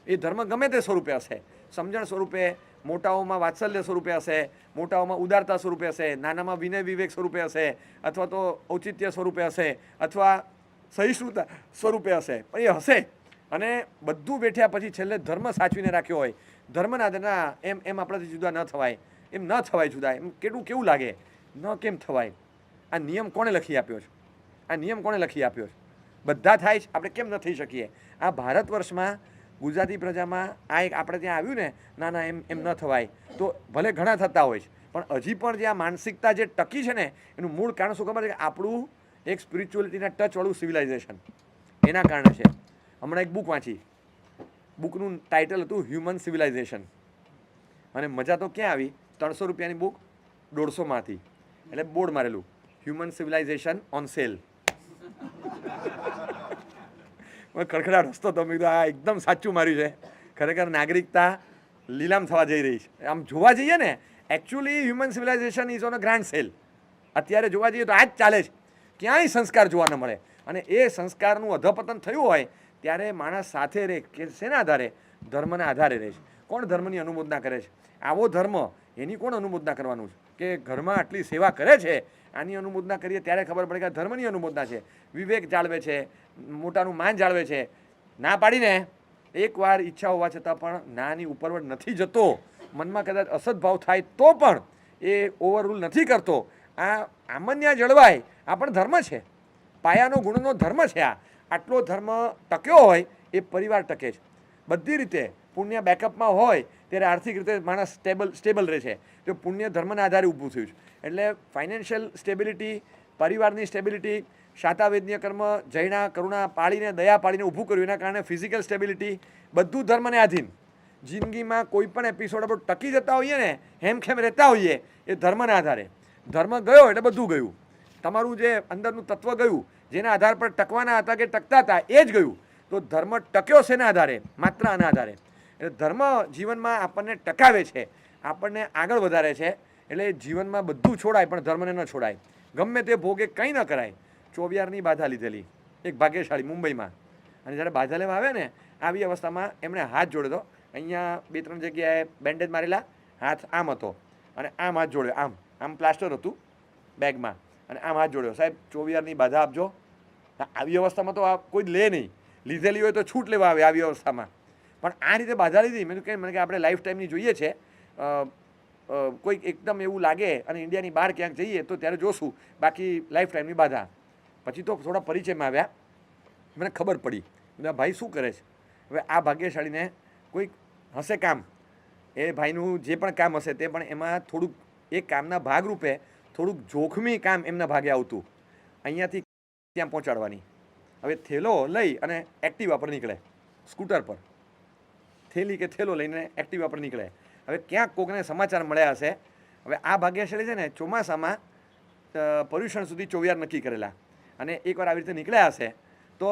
એ ધર્મ ગમે તે સ્વરૂપે હશે, સમજણ સ્વરૂપે, મોટાઓમાં વાત્સલ્ય સ્વરૂપે હશે, મોટાઓમાં ઉદારતા સ્વરૂપે હશે, નાનામાં વિનય વિવેક સ્વરૂપે હશે, અથવા તો ઔચિત્ય સ્વરૂપે હશે, અથવા સહિષ્ણુતા સ્વરૂપે હશે, પણ એ હશે. અને બધું બેઠ્યા પછી છેલ્લે ધર્મ સાચવીને રાખ્યો હોય, ધર્મના ના એમ આપણાથી જુદા ન થવાય, એમ ન થવાય જુદા, એમ કેવું લાગે, ન કેમ થવાય. આ નિયમ કોણે લખી આપ્યો છે? બધા થાય છે, આપણે કેમ ન થઈ શકીએ? આ ભારત વર્ષમાં ગુજરાતી પ્રજામાં આ એક આપણે ત્યાં આવ્યું ને, ના એમ ન થવાય, તો ભલે ઘણા થતા હોય છે, પણ હજી પણ જે આ માનસિકતા જે ટકી છે ને એનું મૂળ કારણ શું ખબર છે? કે આપણું એક સ્પિરિચ્યુઅલિટીના ટચવાળું સિવિલાઇઝેશન, એના કારણે છે. હમણાં એક બુક વાંચી, બુકનું ટાઇટલ હતું હ્યુમન સિવિલાઇઝેશન, અને મજા તો ક્યાં આવી, 300 રૂપિયાની બુક 150માં હતી, એટલે બોર્ડ મારેલું હ્યુમન સિવિલાઇઝેશન ઓન સેલ. ખડખડાટ હસતો તો. મેં કીધું આ એકદમ સાચું માર્યું છે. ખરેખર નાગરિકતા લીલામ થવા જઈ રહી છે. આમ જોવા જઈએ ને, actually human civilisation is on a grand cell. અત્યારે જોવા જઈએ તો આ જ ચાલે છે. ક્યાંય સંસ્કાર જોવા ન મળે. અને એ સંસ્કારનું અધપતન થયું હોય ત્યારે માણસ સાથે રહે કે શેના આધારે? ધર્મના આધારે રહે છે. કોણ ધર્મની અનુમોદના કરે છે? આવો ધર્મ એની કોણ અનુમોદના કરવાનું છે? કે ઘરમાં આટલી સેવા કરે છે, આની અનુમોદના કરીએ ત્યારે ખબર પડે કે ધર્મની અનુમોદના છે. વિવેક જાળવે છે, મોટાનું માન જાળવે છે. ના પાડીને એકવાર ઈચ્છા હોવા છતાં પણ નાની ઉપરવટ નથી જતો. મનમાં કદાચ અસદભાવ થાય તો પણ એ ઓવરરૂલ નથી કરતો. આ આમન્યા જળવાય આ પણ ધર્મ છે. પાયાનો ગુણનો ધર્મ છે. આટલો ધર્મ ટક્યો હોય એ પરિવાર ટકે છે. બધી રીતે પુણ્ય બેકઅપમાં હોય ત્યારે આર્થિક રીતે માણસ સ્ટેબલ રહે છે. તો પુણ્ય ધર્મના આધારે ઊભું થયું છે. એટલે ફાઇનાન્શિયલ સ્ટેબિલિટી, પરિવારની સ્ટેબિલિટી, શાતાવેદન્ય કર્મ, જૈના કરુણા પાળીને, દયા પાળીને ઊભું કર્યું. એના કારણે ફિઝિકલ સ્ટેબિલિટી બધું ધર્મને આધીન. જિંદગીમાં કોઈ પણ એપિસોડ આપણે ટકી જતા હોઈએ ને, હેમખેમ રહેતા હોઈએ, એ ધર્મના આધારે. ધર્મ ગયો એટલે બધું ગયું. તમારું જે અંદરનું તત્વ ગયું, જેના આધાર પર ટકવાના હતા કે ટકતા હતા એ જ ગયું. તો ધર્મ ટક્યો શેના આધારે? માત્ર આના આધારે. એટલે ધર્મ જીવનમાં આપણને ટકાવે છે, આપણને આગળ વધારે છે. એટલે જીવનમાં બધું છોડાય પણ ધર્મને ન છોડાય. ગમે તે ભોગે કંઈ ન કરાય. ચોવિયારની બાધા લીધેલી એક ભાગ્યશાળી મુંબઈમાં. અને જ્યારે બાધા લેવા આવે ને આવી અવસ્થામાં એમણે હાથ જોડ્યો. અહીંયા 2-3 જગ્યાએ બેન્ડેજ મારેલા, હાથ આમ હતો અને આમ હાથ જોડ્યો. આમ પ્લાસ્ટર હતું બેગમાં અને આમ હાથ જોડ્યો. સાહેબ 24ની બાધા આપજો. આવી અવસ્થામાં તો આ કોઈ લે નહીં. લીધેલી હોય તો છૂટ લેવા આવે આવી અવસ્થામાં. પણ આ રીતે બાધા લીધી. મેં કહ્યું મને કે આપણે લાઈફ ટાઈમની જોઈએ છે. કોઈક એકદમ એવું લાગે અને ઇન્ડિયાની બહાર ક્યાંક જઈએ તો ત્યારે જોશું. બાકી લાઈફ ટાઈમની બાધા. પછી તો થોડા પરિચયમાં આવ્યા. મને ખબર પડી ભાઈ શું કરે છે. હવે આ ભાગ્યશાળીને કોઈક હશે કામ, એ ભાઈનું જે પણ કામ હશે તે પણ એમાં થોડુંક એ કામના ભાગરૂપે થોડુંક જોખમી કામ એમના ભાગે આવતું. અહીંયાથી ત્યાં પહોંચાડવાની. હવે થેલો લઈ અને એક્ટિવા પર નીકળે, સ્કૂટર પર થેલી કે થેલો લઈને એક્ટિવા પર નીકળે. હવે ક્યાંક કોકને સમાચાર મળ્યા હશે. હવે આ ભાગ્યશાળી છે ને ચોમાસામાં પર્યુષણ સુધી 24 નક્કી કરેલા. અને એકવાર આવી રીતે નીકળ્યા હશે તો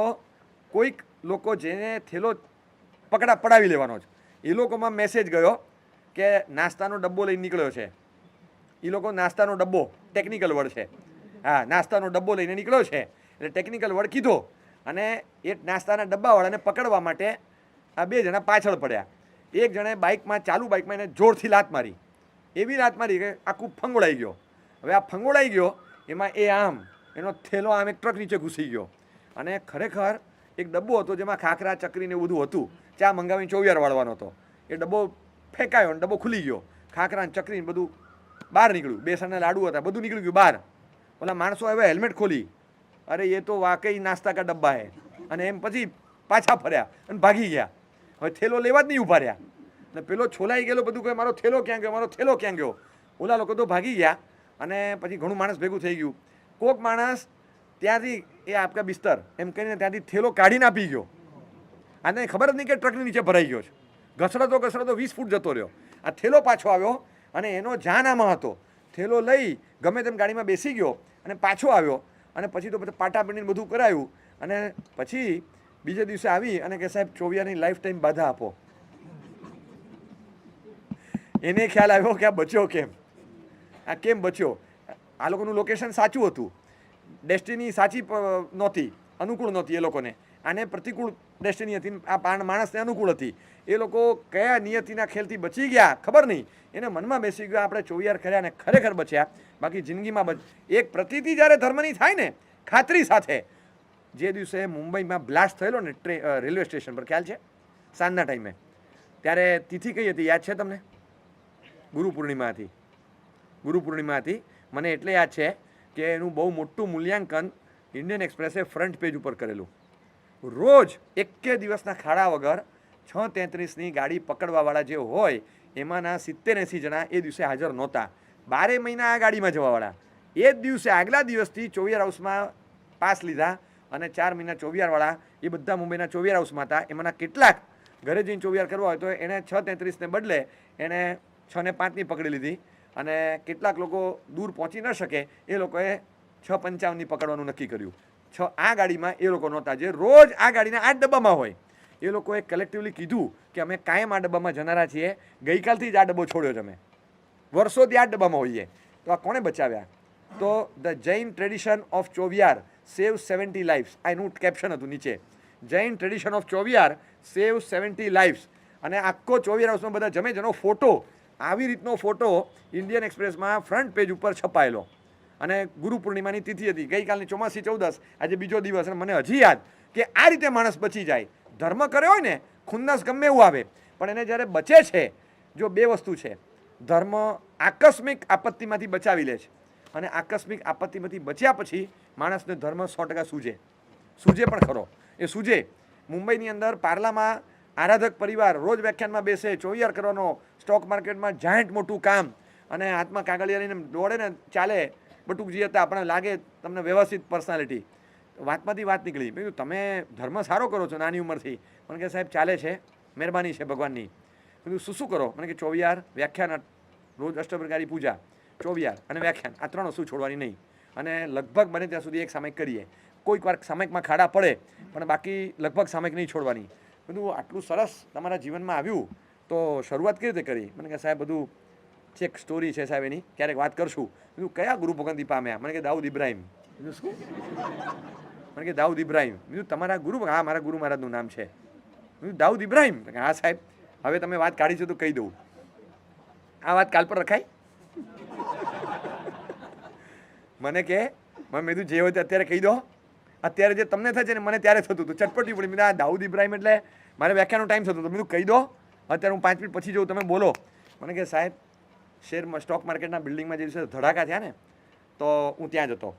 કોઈક લોકો જેને થેલો પડાવી લેવાનો છે એ લોકોમાં મેસેજ ગયો કે નાસ્તાનો ડબ્બો લઈને નીકળ્યો છે. એ લોકો નાસ્તાનો ડબ્બો ટેકનિકલ વર્ડ છે. હા, નાસ્તાનો ડબ્બો લઈને નીકળ્યો છે એટલે ટેકનિકલ વર્ડ કીધો. અને એ નાસ્તાના ડબ્બાવાળાને પકડવા માટે આ 2 જણા પાછળ પડ્યા. એક જણે ચાલુ બાઇકમાં એને જોરથી લાત મારી. એવી લાત મારી કે આખું ફંગોળાઈ ગયો. હવે આ ફંગોળાઈ ગયો એમાં એનો થેલો આમ એક ટ્રક નીચે ઘૂસી ગયો. અને ખરેખર એક ડબ્બો હતો જેમાં ખાખરા, ચકરી ને એવું બધું હતું. ચા મંગાવીને 24 વાળવાનો હતો. એ ડબ્બો ફેંકાયો અને ડબ્બો ખુલી ગયો. ખાખરા ને ચકરી ને બધું બહાર નીકળ્યું. બેસનના લાડુ હતા, બધું નીકળી ગયું બહાર. ઓલા માણસો હવે હેલ્મેટ ખોલી, અરે એ તો વાકઈ નાસ્તા કા ડબ્બા હે. અને એમ પછી પાછા ફર્યા અને ભાગી ગયા. હવે થેલો લેવા જ નહીં ઊભા રહ્યા. અને પેલો છોલાઈ ગયેલો બધું કહે મારો થેલો ક્યાં ગયો, મારો થેલો ક્યાં ગયો. ઓલા લોકો તો ભાગી ગયા. અને પછી ઘણું માણસ ભેગું થઈ ગયું. કોક માણસ ત્યાંથી એ આપકા બિસ્તર એમ કહીને ત્યાંથી થેલો કાઢીને આપી ગયો. આને ખબર જ નહીં કે ટ્રકની નીચે ભરાઈ ગયો છે. ઘસડતો 20 ફૂટ જતો રહ્યો. આ થેલો પાછો આવ્યો અને એનો જાન આમાં હતો. થેલો લઈ ગમે તેમ ગાડીમાં બેસી ગયો અને પાછો આવ્યો. અને પછી તો પાટા પીણીને બધું કરાયું. અને પછી બીજે દિવસે આવી અને કે સાહેબ 24ની લાઈફ ટાઈમ બાધા આપો. એને ખ્યાલ આવ્યો કે આ બચ્યો કેમ, આ કેમ બચ્યો. આ લોકોનું લોકેશન સાચું હતું, ડેસ્ટિની સાચી નહોતી, અનુકૂળ નહોતી એ લોકોને. આને પ્રતિકૂળ ડેસ્ટિની હતી, આ માણસને અનુકૂળ હતી. એ લોકો કયા નિયતિના ખેલથી બચી ગયા ખબર નહીં. એને મનમાં બેસી ગયો આપણે 24 કર્યા અને ખરેખર બચ્યા. બાકી જિંદગીમાં એક પ્રતીતિ જ્યારે ધર્મની થાય ને ખાતરી સાથે. જે દિવસે મુંબઈમાં બ્લાસ્ટ થયેલો ને રેલવે સ્ટેશન પર, ખ્યાલ છે સાંજના ટાઈમે, ત્યારે તિથિ કઈ હતી યાદ છે તમને? ગુરુ પૂર્ણિમા હતી. મને એટલે યાદ છે કે એનું બહુ મોટું મૂલ્યાંકન ઇન્ડિયન એક્સપ્રેસે ફ્રન્ટ પેજ ઉપર કરેલું. રોજ 1 દિવસના ખાડા વગર 6:33ની ગાડી પકડવાવાળા જે હોય એમાંના 70-80 જણા એ દિવસે હાજર નહોતા. 12 મહિના આ ગાડીમાં જવાવાળા. એ જ દિવસે આગલા દિવસથી 24 હાઉસમાં પાસ લીધા અને 4 મહિના 24 વાળા એ બધા મુંબઈના 24 હાઉસમાં હતા. એમાંના કેટલાક ઘરે જઈને 24 કરવા હોય તો એને 6:33ને બદલે એને 6:05ની પકડી લીધી. અને કેટલાક લોકો દૂર પહોંચી ન શકે એ લોકોએ 6:55ની પકડવાનું નક્કી કર્યું. આ ગાડીમાં એ લોકો નહોતા, જે રોજ આ ગાડીના 8 ડબ્બામાં હોય. એ લોકોએ કલેક્ટિવલી કીધું કે અમે કાયમ આ ડબ્બામાં જનારા છીએ, ગઈકાલથી જ આ ડબ્બો છોડ્યો છે અમે, વર્ષોથી આ ડબ્બામાં હોઈએ. તો આ કોણે બચાવ્યા? તો the Jain tradition of chauvihar save 70 lives, આ એનું કેપ્શન હતું નીચે, Jain tradition of chauvihar save 70 lives. અને આખો ચોવિયાર હાઉસમાં બધા જમે, જેનો ફોટો, આવી રીતનો ફોટો ઇન્ડિયન એક્સપ્રેસમાં ફ્રન્ટ પેજ ઉપર છપાયેલો. અને ગુરુ પૂર્ણિમાની તિથિ હતી, ગઈકાલની ચોમાસી 14, આજે બીજો દિવસ. અને મને હજી યાદ કે આ રીતે માણસ બચી જાય. ધર્મ કર્યો હોય ને, ખુન્નસ ગમે એવું આવે, પણ એને જ્યારે બચે છે, જો 2 વસ્તુ છે, ધર્મ આકસ્મિક આપત્તિમાંથી બચાવી લે છે, અને આકસ્મિક આપત્તિમાંથી બચ્યા પછી માણસને ધર્મ 100% સૂજે પણ ખરો. એ સૂજે. મુંબઈની અંદર પાર્લામાં આરાધક પરિવાર રોજ વ્યાખ્યાનમાં બેસે, ચોવિયાર કરવાનો, સ્ટોક માર્કેટમાં જાયન્ટ મોટું કામ, અને હાથમાં કાગળિયા લઈને દોડે ને ચાલે. બટુકજી હતા, આપણને લાગે તમને વ્યવસ્થિત પર્સનાલિટી. વાતમાંથી વાત નીકળી, મેં કીધું તમે ધર્મ સારો કરો છો નાની ઉંમરથી. મને કે સાહેબ ચાલે છે, મહેરબાની છે ભગવાનની. કીધું શું કરો? મને કે ચોવિયાર, વ્યાખ્યાન, રોજ અષ્ટપ્રકારી પૂજા, ચોવિયાર અને વ્યાખ્યાન, આ 3 વસ્તુ છોડવાની નહીં. અને લગભગ બને ત્યાં સુધી એક સામયિક કરીએ. કોઈક વાર સામયિકમાં ખાડા પડે, પણ બાકી લગભગ સામયિક નહીં છોડવાની. બધું આટલું સરસ તમારા જીવનમાં આવ્યું, તો શરૂઆત કેવી રીતે કરી? મને કે સાહેબ બધું ચેક સ્ટોરી છે સાહેબ, એની ક્યારેક વાત કરશું. કીધું કયા ગુરુ ભગવંતી પામ્યા? મને કે દાઉદ ઇબ્રાહિમ. કીધું શું? મને કે દાઉદ ઇબ્રાહિમ. કીધું તમારા ગુરુ? હા, મારા ગુરુ મહારાજનું નામ છે. કીધું દાઉદ ઇબ્રાહિમ? હા સાહેબ, હવે તમે વાત કાઢી છે તો કહી દઉં. આ વાત કાલ પર રખાય? મને કે મેં કીધું જે હોય તે અત્યારે કહી દો. અત્યારે જે તમને થાય છે ને મને ત્યારે થતું હતું, ચટપટી પડી. મેં આ દાઉદ ઇબ્રાહિમ એટલે મારે વ્યાખ્યાનો ટાઈમ થતો હતો. મેં કહી દો, અત્યારે હું 5 મિનિટ પછી જઉં, તમે બોલો. મને કે સાહેબ શેરમાં સ્ટોક માર્કેટના બિલ્ડિંગમાં જે દિવસે ધડાકા થયા ને, તો હું ત્યાં જ હતો.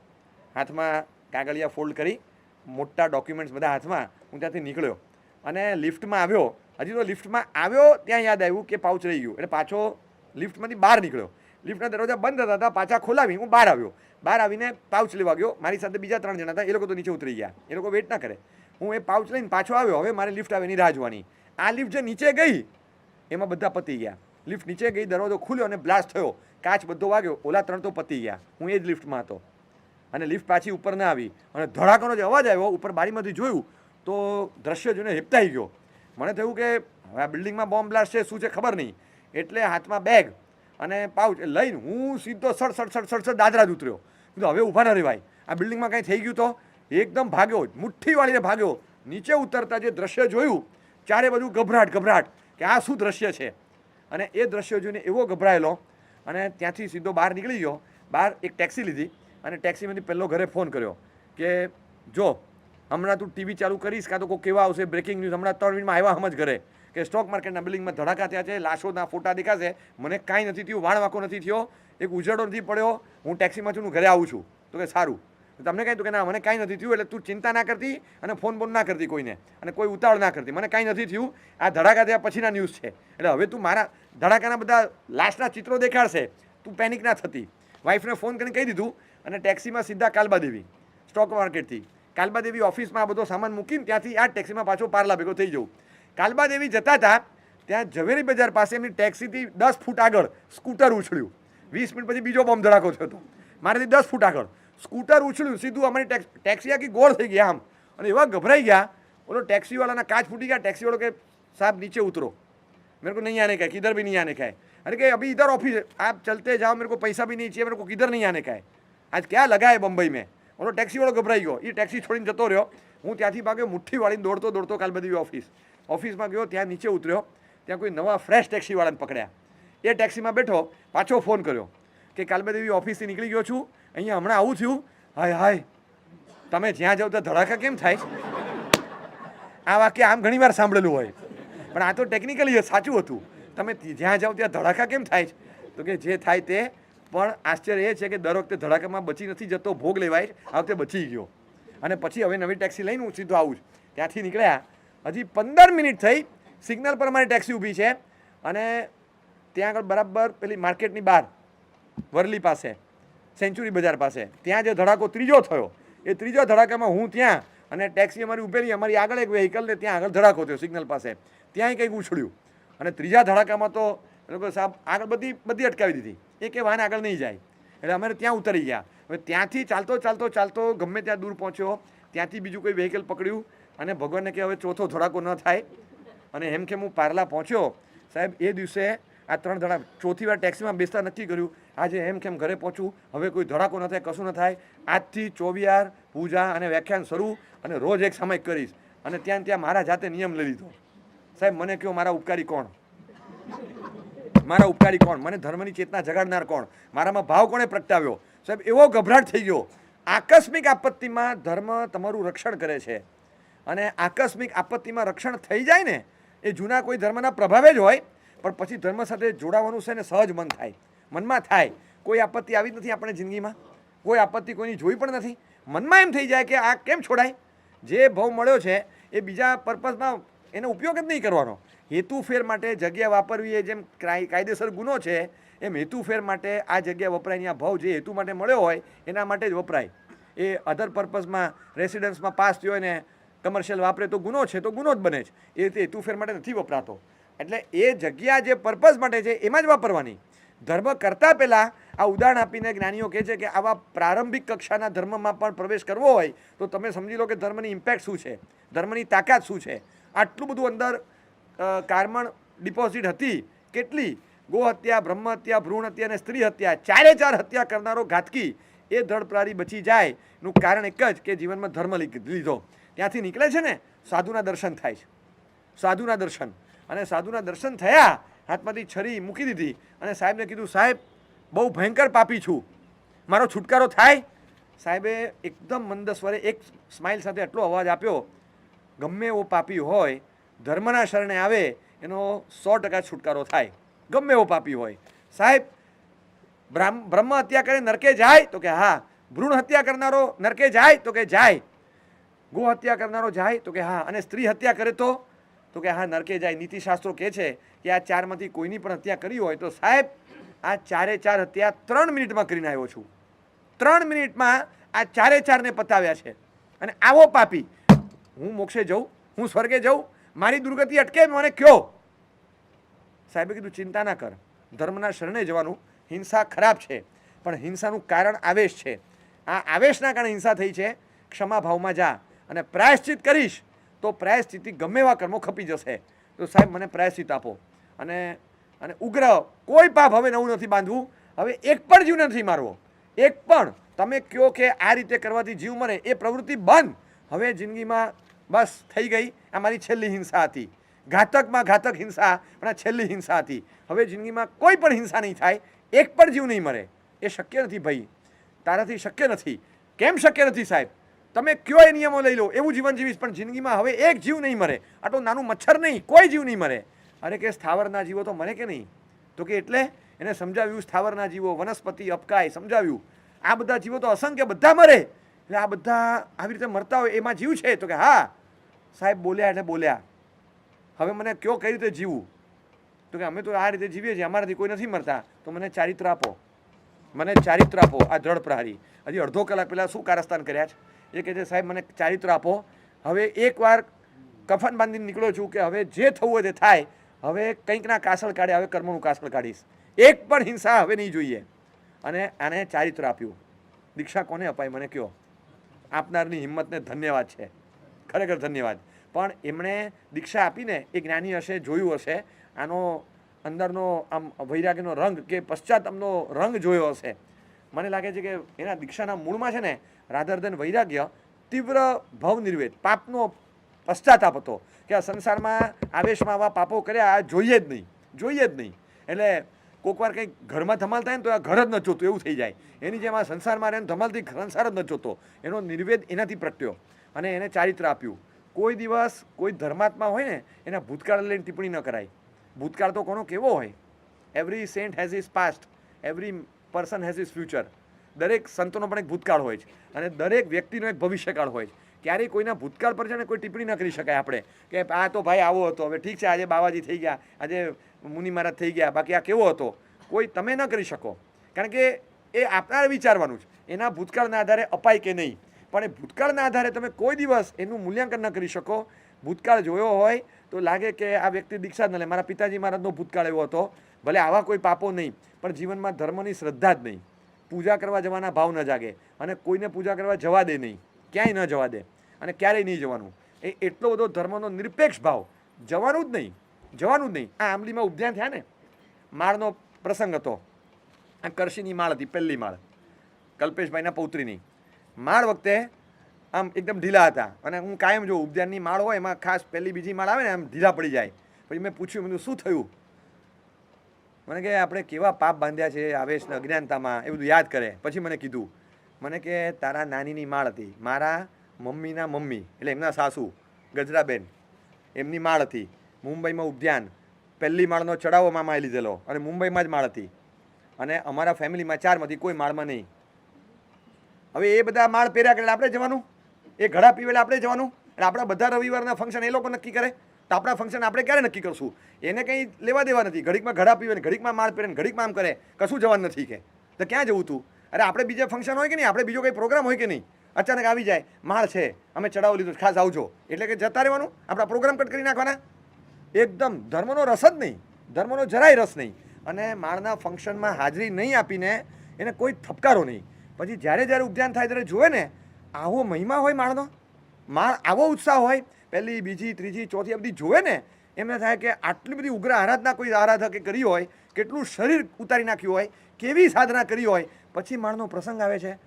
હાથમાં કાગળિયા ફોલ્ડ કરી, મોટા ડોક્યુમેન્ટ્સ બધા હાથમાં, હું ત્યાંથી નીકળ્યો અને લિફ્ટમાં આવ્યો. હજી તો લિફ્ટમાં આવ્યો ત્યાં યાદ આવ્યું કે પાઉચ રહી ગયું, એટલે પાછો લિફ્ટમાંથી બહાર નીકળ્યો. લિફ્ટના દરવાજા બંધ હતા, પાછા ખોલાવી હું બહાર આવ્યો. બહાર આવીને પાઉચ લેવા ગયો. મારી સાથે બીજા 3 જણા હતા, એ લોકો તો નીચે ઉતરી ગયા, એ લોકો વેઇટ ના કરે. હું એ પાઉચ લઈને પાછો આવ્યો. હવે મારે લિફ્ટ આવે એની રાહ જોવાની. આ લિફ્ટ જે નીચે ગઈ એમાં બધા પતી ગયા. લિફ્ટ નીચે ગઈ, દરવાજો ખુલ્યો અને બ્લાસ્ટ થયો, કાચ બધો વાગ્યો. ઓલા 3 તો પતી ગયા, હું એ જ લિફ્ટમાં હતો. અને લિફ્ટ પાછી ઉપર ના આવી, અને ધડાકાનો જે અવાજ આવ્યો, ઉપર બારીમાંથી જોયું તો દ્રશ્ય જોઈને હેપતાઈ ગયો. મને થયું કે હવે આ બિલ્ડિંગમાં બોમ્બ બ્લાસ્ટ છે, શું છે ખબર નહીં. એટલે હાથમાં બેગ અને પાઉચ લઈને હું સીધો સડ દાદરા જ ઉતર્યો. કીધું હવે ઊભા ન રહેવાય, આ બિલ્ડિંગમાં કંઈ થઈ ગયું તો. એકદમ ભાગ્યો, મુઠ્ઠી વાળીને ભાગ્યો. નીચે ઉતરતા જે દ્રશ્ય જોયું, ચારે બધું ગભરાટ કે આ શું દ્રશ્ય છે. અને એ દ્રશ્ય જોઈને એવો ગભરાયેલો, અને ત્યાંથી સીધો બહાર નીકળી ગયો. બહાર એક ટેક્સી લીધી, અને ટેક્સીમાંથી પહેલો ઘરે ફોન કર્યો કે જો હમણાં તું ટીવી ચાલુ કરીશ કાં તો કોઈ કેવા આવશે બ્રેકિંગ ન્યૂઝ, હમણાં 3 મિનિટમાં આવ્યા સમજ ઘરે કે સ્ટોક માર્કેટના બિલ્ડિંગમાં ધડાકા થયા છે, લાશોના ફોટા દેખાશે. મને કાંઈ નથી થયું, વાળ વાંકો નથી થયો, એક ઉજળો નથી પડ્યો, હું ટેક્સીમાં છું, હું ઘરે આવું છું. તો કે સારું. તમને કહ્યું કે ના મને કાંઈ નથી થયું, એટલે તું ચિંતા ના કરતી અને ફોન ના કરતી કોઈને, અને કોઈ ઉતાવળ ના કરતી. મને કાંઈ નથી થયું, આ ધડાકા થયા પછીના ન્યૂઝ છે, એટલે હવે તું મારા ધડાકાના બધા લાશના ચિત્રો દેખાડશે, તું પેનિક ના થતી. વાઈફને ફોન કરીને કહી દીધું, અને ટેક્સીમાં સીધા કાલબાદેવી સ્ટોક માર્કેટથી કાલબાદેવી ઓફિસમાં આ બધો સામાન મૂકીને ત્યાંથી આ ટેક્સીમાં પાછો પાર્લા ભેગો થઈ જવું. કાલબાદેવી જતા હતા ત્યાં ઝવેરી બજાર પાસે એમની ટેક્સીથી 10 ફૂટ આગળ સ્કૂટર ઉછળ્યું. 20 મિનિટ પછી બીજો બોમ્બ ધડાકો થયો હતો. મારેથી 10 ફૂટ આગળ સ્કૂટર ઉછળ્યું, સીધું અમારી ટેક્સી આખી ગોળ થઈ ગયા આમ, અને એવા ગભરાઈ ગયા. ઓલો ટેક્સીવાળાના કાચ ફૂટી ગયા. ટેક્સીવાળો કે સાહેબ નીચે ઉતરો. मेरे को नहीं आने का है, किधर भी नहीं आने का है. अरे कि अभी इधर ऑफिस है, आप चलते जाओ, मेरे को पैसा भी नहीं चाहिए, मेरे को किधर नहीं आने का है. आज क्या लगा है बम्बई में. ઓલો ટેક્સીવાળો ગભરાઈ ગયો, એ ટેક્સી છોડીને જતો રહ્યો. હું ત્યાંથી ભાગ્યો, મુઠ્ઠી વાળીને દોડતો કાલબાદેવી ઓફિસમાં ગયો. ત્યાં નીચે ઉતર્યો, ત્યાં કોઈ નવા ફ્રેશ ટેક્સીવાળાને પકડ્યા. એ ટેક્સીમાં બેઠો, પાછો ફોન કર્યો કે કાલબાદેવી ઓફિસથી નીકળી ગયો છું, અહીંયા હમણાં આવું થયું. હાય તમે જ્યાં જાઓ ત્યાં ધડાકા કેમ થાય? આ વાક્ય આમ ઘણી વાર સાંભળેલું હોય, પણ આ તો ટેકનિકલી સાચું હતું. તમે જ્યાં જાઓ ત્યાં ધડાકા કેમ થાય? તો કે જે થાય તે, પણ આશ્ચર્ય એ છે કે દર વખતે ધડાકામાં બચી નથી જતો, ભોગ લેવાય. આ વખતે બચી ગયો. અને પછી હવે નવી ટેક્સી લઈને હું સીધો આવું છું. ત્યાંથી નીકળ્યા, હજી 15 મિનિટ થઈ, સિગ્નલ પર મારી ટેક્સી ઊભી છે, અને ત્યાં આગળ બરાબર પેલી માર્કેટની બહાર વરલી પાસે સેન્ચુરી બજાર પાસે ત્યાં જે ધડાકો ત્રીજો થયો, એ ત્રીજો ધડાકામાં હું ત્યાં, અને ટેક્સી અમારી ઉભેલી, અમારી આગળ એક વ્હીકલને ત્યાં આગળ ધડાકો થયો સિગ્નલ પાસે, ત્યાંય કંઈક ઉછળ્યું. અને ત્રીજા ધડાકામાં તો એ લોકો સાહેબ આગળ બધી અટકાવી દીધી, એ વાહન આગળ નહીં જાય. એટલે અમે ત્યાં ઉતરી ગયા. હવે ત્યાંથી ચાલતો ગમે ત્યાં દૂર પહોંચ્યો, ત્યાંથી બીજું કોઈ વ્હીકલ પકડ્યું અને ભગવાનને કે હવે ચોથો ધડાકો ન થાય અને હેમખેમ હું પાર્લા પહોંચ્યો. સાહેબ એ દિવસે આ 3 જણા ચોથી વાર ટેક્સીમાં બેસતા નક્કી કર્યું આજે હેમખેમ ઘરે પહોંચું, હવે કોઈ ધડાકો ન થાય, કશું ન થાય, આજથી ચોવિહાર પૂજા અને વ્યાખ્યાન શરૂ અને રોજ એક સામાયિક કરીશ. અને ત્યાં મારા જાતે નિયમ લઈ લીધો. સાહેબ મને કહો મારા ઉપકારી કોણ? મારા ઉપકારી કોણ? મને ધર્મની ચેતના જગાડનાર કોણ? મારામાં ભાવ કોણે પ્રગટાવ્યો? સાહેબ એવો ગભરાટ થઈ ગયો. આકસ્મિક આપત્તિમાં ધર્મ તમારું રક્ષણ કરે છે અને આકસ્મિક આપત્તિમાં રક્ષણ થઈ જાય ને એ જૂના કોઈ ધર્મના પ્રભાવે જ હોય, પણ પછી ધર્મ સાથે જોડાવાનું છે ને સહજ મન થાય, મનમાં થાય. કોઈ આપત્તિ આવી જ નથી આપણે જિંદગીમાં, કોઈ આપત્તિ કોઈની જોઈ પણ નથી. મનમાં એમ થઈ જાય કે આ કેમ છોડાય? જે ભાવ મળ્યો છે એ બીજા પર્પઝમાં એનો ઉપયોગ જ નહીં કરવાનો. હેતુફેર માટે જગ્યા વાપરવી એ જેમ કાયદેસર ગુનો છે એમ હેતુફેર માટે આ જગ્યા વપરાય. આ ભાવ જે હેતુ માટે મળ્યો હોય એના માટે જ વપરાય. એ અધર પર્પઝમાં રેસિડન્સમાં પાસ થયો હોય ને કમર્શિયલ વાપરે તો ગુનો છે, તો ગુનો જ બને છે. એ રીતે હેતુફેર માટે નથી વપરાતો. એટલે એ જગ્યા જે પર્પઝ માટે છે એમાં જ વાપરવાની. ધર્મ કરતાં પહેલાં આ ઉદાહરણ આપીને જ્ઞાનીઓ કહે છે કે આવા પ્રારંભિક કક્ષાના ધર્મમાં પણ પ્રવેશ કરવો હોય તો તમે સમજી લો કે ધર્મની ઇમ્પેક્ટ શું છે, ધર્મની તાકાત શું છે. આટલું બધું અંદર કાર્બન ડિપોઝિટ હતી. કેટલી? ગો હત્યા, બ્રહ્મ હત્યા, ભ્રૂણ હત્યા અને સ્ત્રી હત્યા, 4 હત્યા કરનારો ઘાતકી એ ધડપ્રારી બચી જાય નું કારણ એક જ કે જીવનમાં ધર્મ લીધો. ત્યાંથી નીકળે છે ને સાધુના દર્શન થાય છે. સાધુના દર્શન. અને સાધુના દર્શન થયા, હાથમાંથી છરી મૂકી દીધી અને સાહેબને કીધું સાહેબ બહુ ભયંકર પાપી છું, મારો છુટકારો થાય? સાહેબે એકદમ મંદ સ્વરે એક સ્માઇલ સાથે એટલો અવાજ આપ્યો, ગમે એવો પાપી હોય ધર્મના શરણે આવે એનો 100% છુટકારો થાય, ગમે એવો પાપી હોય. સાહેબ બ્રહ્મ હત્યા કરે નરકે જાય? તો કે હા. ભ્રૂણ હત્યા કરનારો નરકે જાય? તો કે જાય. ગો હત્યા કરનારો જાય? તો કે હા. અને સ્ત્રી હત્યા કરે તો કે હા નરકે જાય. નીતિશાસ્ત્રો કહે છે કે આ 4માંથી કોઈની પણ હત્યા કરી હોય તો સાહેબ આ 4 હત્યા 3 મિનિટમાં કરીને આવ્યો છું. 3 મિનિટમાં આ 4ને પતાવ્યા છે. અને આવો પાપી હું મોક્ષે જઉં, હું સ્વર્ગે જઉં, મારી દુર્ગતિ અટકે મને કયો? સાહેબે કીધું ચિંતા ના કર, ધર્મના શરણે જવાનું. હિંસા ખરાબ છે પણ હિંસાનું કારણ આવેશ છે. આ આવેશના કારણે હિંસા થઈ છે. ક્ષમા ભાવમાં જા અને પ્રાયશ્ચિત કરીશ તો પ્રાયશ્ચિતથી ગમે એવા કર્મો ખપી જશે. તો સાહેબ મને પ્રાયશ્ચિત આપો. અને ઉગ્ર કોઈ પાપ હવે નવું નથી બાંધવું, હવે એક પણ જીવ નથી મારવો, એક પણ. તમે કહો કે આ રીતે કરવાથી જીવ મરે એ પ્રવૃત્તિ બંધ. હવે જિંદગીમાં બસ થઈ ગઈ. આ મારી છેલ્લી હિંસા હતી. ઘાતકમાં ઘાતક હિંસા પણ આ છેલ્લી હિંસા હતી. હવે જિંદગીમાં કોઈ પણ હિંસા નહીં થાય, એક પણ જીવ નહીં મરે. એ શક્ય નથી ભાઈ, તારાથી શક્ય નથી. કેમ શક્ય નથી સાહેબ? તમે કયો એ નિયમો લઈ લો, એવું જીવન જીવીશ પણ જિંદગીમાં હવે એક જીવ નહીં મરે. આટલું નાનું મચ્છર નહીં, કોઈ જીવ નહીં મરે. અરે કે સ્થાવરના જીવો તો મરે કે નહીં? તો કે એટલે એને સમજાવ્યું સ્થાવરના જીવો, વનસ્પતિ, અપકાય સમજાવ્યું. આ બધા જીવો તો અસંખ્ય બધા મરે. એટલે આ બધા આવી રીતે મરતા હોય એમાં જીવ છે? તો કે હા. સાહેબ બોલ્યા એટલે બોલ્યા. હવે મને કયો કઈ રીતે જીવવું? તો કે અમે તો આ રીતે જીવીએ છીએ, અમારાથી કોઈ નથી મરતા. તો મને ચારિત્ર આપો, મને ચારિત્ર આપો. આ દ્રઢ પ્રહારી હજી અડધો કલાક પહેલાં શું કારસ્તાન કર્યા છે એ કહે છે સાહેબ મને ચારિત્ર આપો. હવે એકવાર કફન બાંધીને નીકળ્યો છું કે હવે જે થવું હોય તે થાય. હવે કંઈકના કાસળ કાઢ્યા, હવે કર્મનું કાસળ કાઢીશ. એક પણ હિંસા હવે નહીં જોઈએ. અને આને ચારિત્ર આપ્યું. દીક્ષા કોને અપાય મને કહો? આપનારની હિંમતને ધન્યવાદ છે, ખરેખર ધન્યવાદ. પણ એમણે દીક્ષા આપીને એ જ્ઞાની હશે, જોયું હશે આનો અંદરનો આમ વૈરાગ્યનો રંગ કે પશ્ચાતાપનો રંગ જોયો હશે. મને લાગે છે કે એના દીક્ષાના મૂળમાં છે ને રાધર દેન વૈરાગ્ય, તીવ્ર ભવ નિર્વેદ, પાપનો પશ્ચાતાપ હતો કે આ સંસારમાં આવેશમાં આવા પાપો કર્યા આ જોઈએ જ નહીં, જોઈએ જ નહીં. એટલે કોઈક વાર કંઈક ઘરમાં ધમાલ થાય ને તો આ ઘર જ ન જોતું એવું થઈ જાય. એની જેમ આ સંસારમાં રહે ધમાલથી સંસાર જ ન જોતો. એનો નિર્વેદ એનાથી પ્રગટ્યો અને એને ચારિત્ર આપ્યું. કોઈ દિવસ કોઈ ધર્માત્મા હોય ને એના ભૂતકાળ લઈને ટિપ્પણી ન કરાય. ભૂતકાળ તો કોનો કેવો હોય? Every saint has his past, every person has his future. દરેક સંતોનો પણ એક ભૂતકાળ હોય છે અને દરેક વ્યક્તિનો એક ભવિષ્યકાળ હોય છે. ક્યારેય કોઈના ભૂતકાળ પર છે ને કોઈ ટિપ્પણી ન કરી શકાય આપણે કે આ તો ભાઈ આવો હતો, હવે ઠીક છે આજે બાવાજી થઈ ગયા, આજે મુનિ મહારાજ થઈ ગયા, બાકી આ કેવો હતો કોઈ તમે ન કરી શકો. કારણ કે એ આપનારે વિચારવાનું છે એના ભૂતકાળના આધારે અપાય કે નહીં. પણ એ ભૂતકાળના આધારે તમે કોઈ દિવસ એનું મૂલ્યાંકન ન કરી શકો. ભૂતકાળ જોયો હોય તો લાગે કે આ વ્યક્તિ દીક્ષા જ ન લે. મારા પિતાજી મહારાજનો ભૂતકાળ એવો હતો, ભલે આવા કોઈ પાપો નહીં પણ જીવનમાં ધર્મની શ્રદ્ધા જ નહીં, પૂજા કરવા જવાના ભાવ ન જાગે અને કોઈને પૂજા કરવા જવા દે નહીં, ક્યાંય ન જવા દે. અને ક્યારેય નહીં જવાનું. એ એટલો બધો ધર્મનો નિરપેક્ષ ભાવ. જવાનું જ નહીં. આ આંબલીમાં ઉપધ્યાન થયા ને, માળનો પ્રસંગ હતો. આ કરશીની માળ હતી, પહેલી માળ, કલ્પેશભાઈના પૌત્રીની માળ વખતે આમ એકદમ ઢીલા હતા. અને હું કાયમ જો ઉપધ્યાનની માળ હોય એમાં ખાસ પહેલી બીજી માળ આવે ને આમ ઢીલા પડી જાય. પછી મેં પૂછ્યું, મેં શું થયું? મને કે આપણે કેવા પાપ બાંધ્યા છે આવેશ ને અજ્ઞાનતામાં, એ બધું યાદ કરે. પછી મને કીધું, મને કે તારા નાનીની માળ હતી, મારા મમ્મીના મમ્મી એટલે એમના સાસુ ગજરાબેન, એમની માળ હતી મુંબઈમાં ઉપધ્યાન. પહેલી માળનો ચડાવો મામાએ લીધેલો અને મુંબઈમાં જ માળ હતી. અને અમારા ફેમિલીમાં 4માંથી કોઈ માળમાં નહીં. હવે એ બધા માળ પહેર્યા કરે આપણે જવાનું, એ ઘડા પીવેલા આપણે જવાનું. એટલે આપણા બધા રવિવારના ફંક્શન એ લોકો નક્કી કરે, તો આપણા ફંક્શન આપણે ક્યારે નક્કી કરશું? એને કંઈ લેવા દેવા નથી. ઘડીકમાં ઘડા પીવે ને ઘડીકમાં માળ પહેરે ને ઘડીકમાં આમ કરે, કશું જવાનું નથી કે. તો ક્યાં જવું તું? અરે આપણે બીજા ફંક્શન હોય કે નહીં, આપણે બીજો કંઈ પ્રોગ્રામ હોય કે નહીં, અચાનક આવી જાય માળ છે, અમે ચડાવો લીધું, ખાસ આવજો, એટલે કે જતા રહેવાનું, આપણા પ્રોગ્રામ કટ કરી નાખવાના. એકદમ ધર્મનો રસ જ નહીં, ધર્મનો જરાય રસ નહીં. અને માળના ફંક્શનમાં હાજરી નહીં આપીને એને કોઈ થપકારો નહીં. પછી જ્યારે ઉપધ્યાન થાય ત્યારે જોવે ને આવો મહિમા હોય માળનો, માળ આવો ઉત્સાહ હોય, પહેલી બીજી ત્રીજી ચોથી બધી જોવે ને એમને થાય કે આટલી બધી ઉગ્ર આરાધના કોઈ આરાધકે કરી હોય, કેટલું શરીર ઉતારી નાખ્યું હોય, કેવી સાધના કરી હોય, પછી માળનો પ્રસંગ આવે છે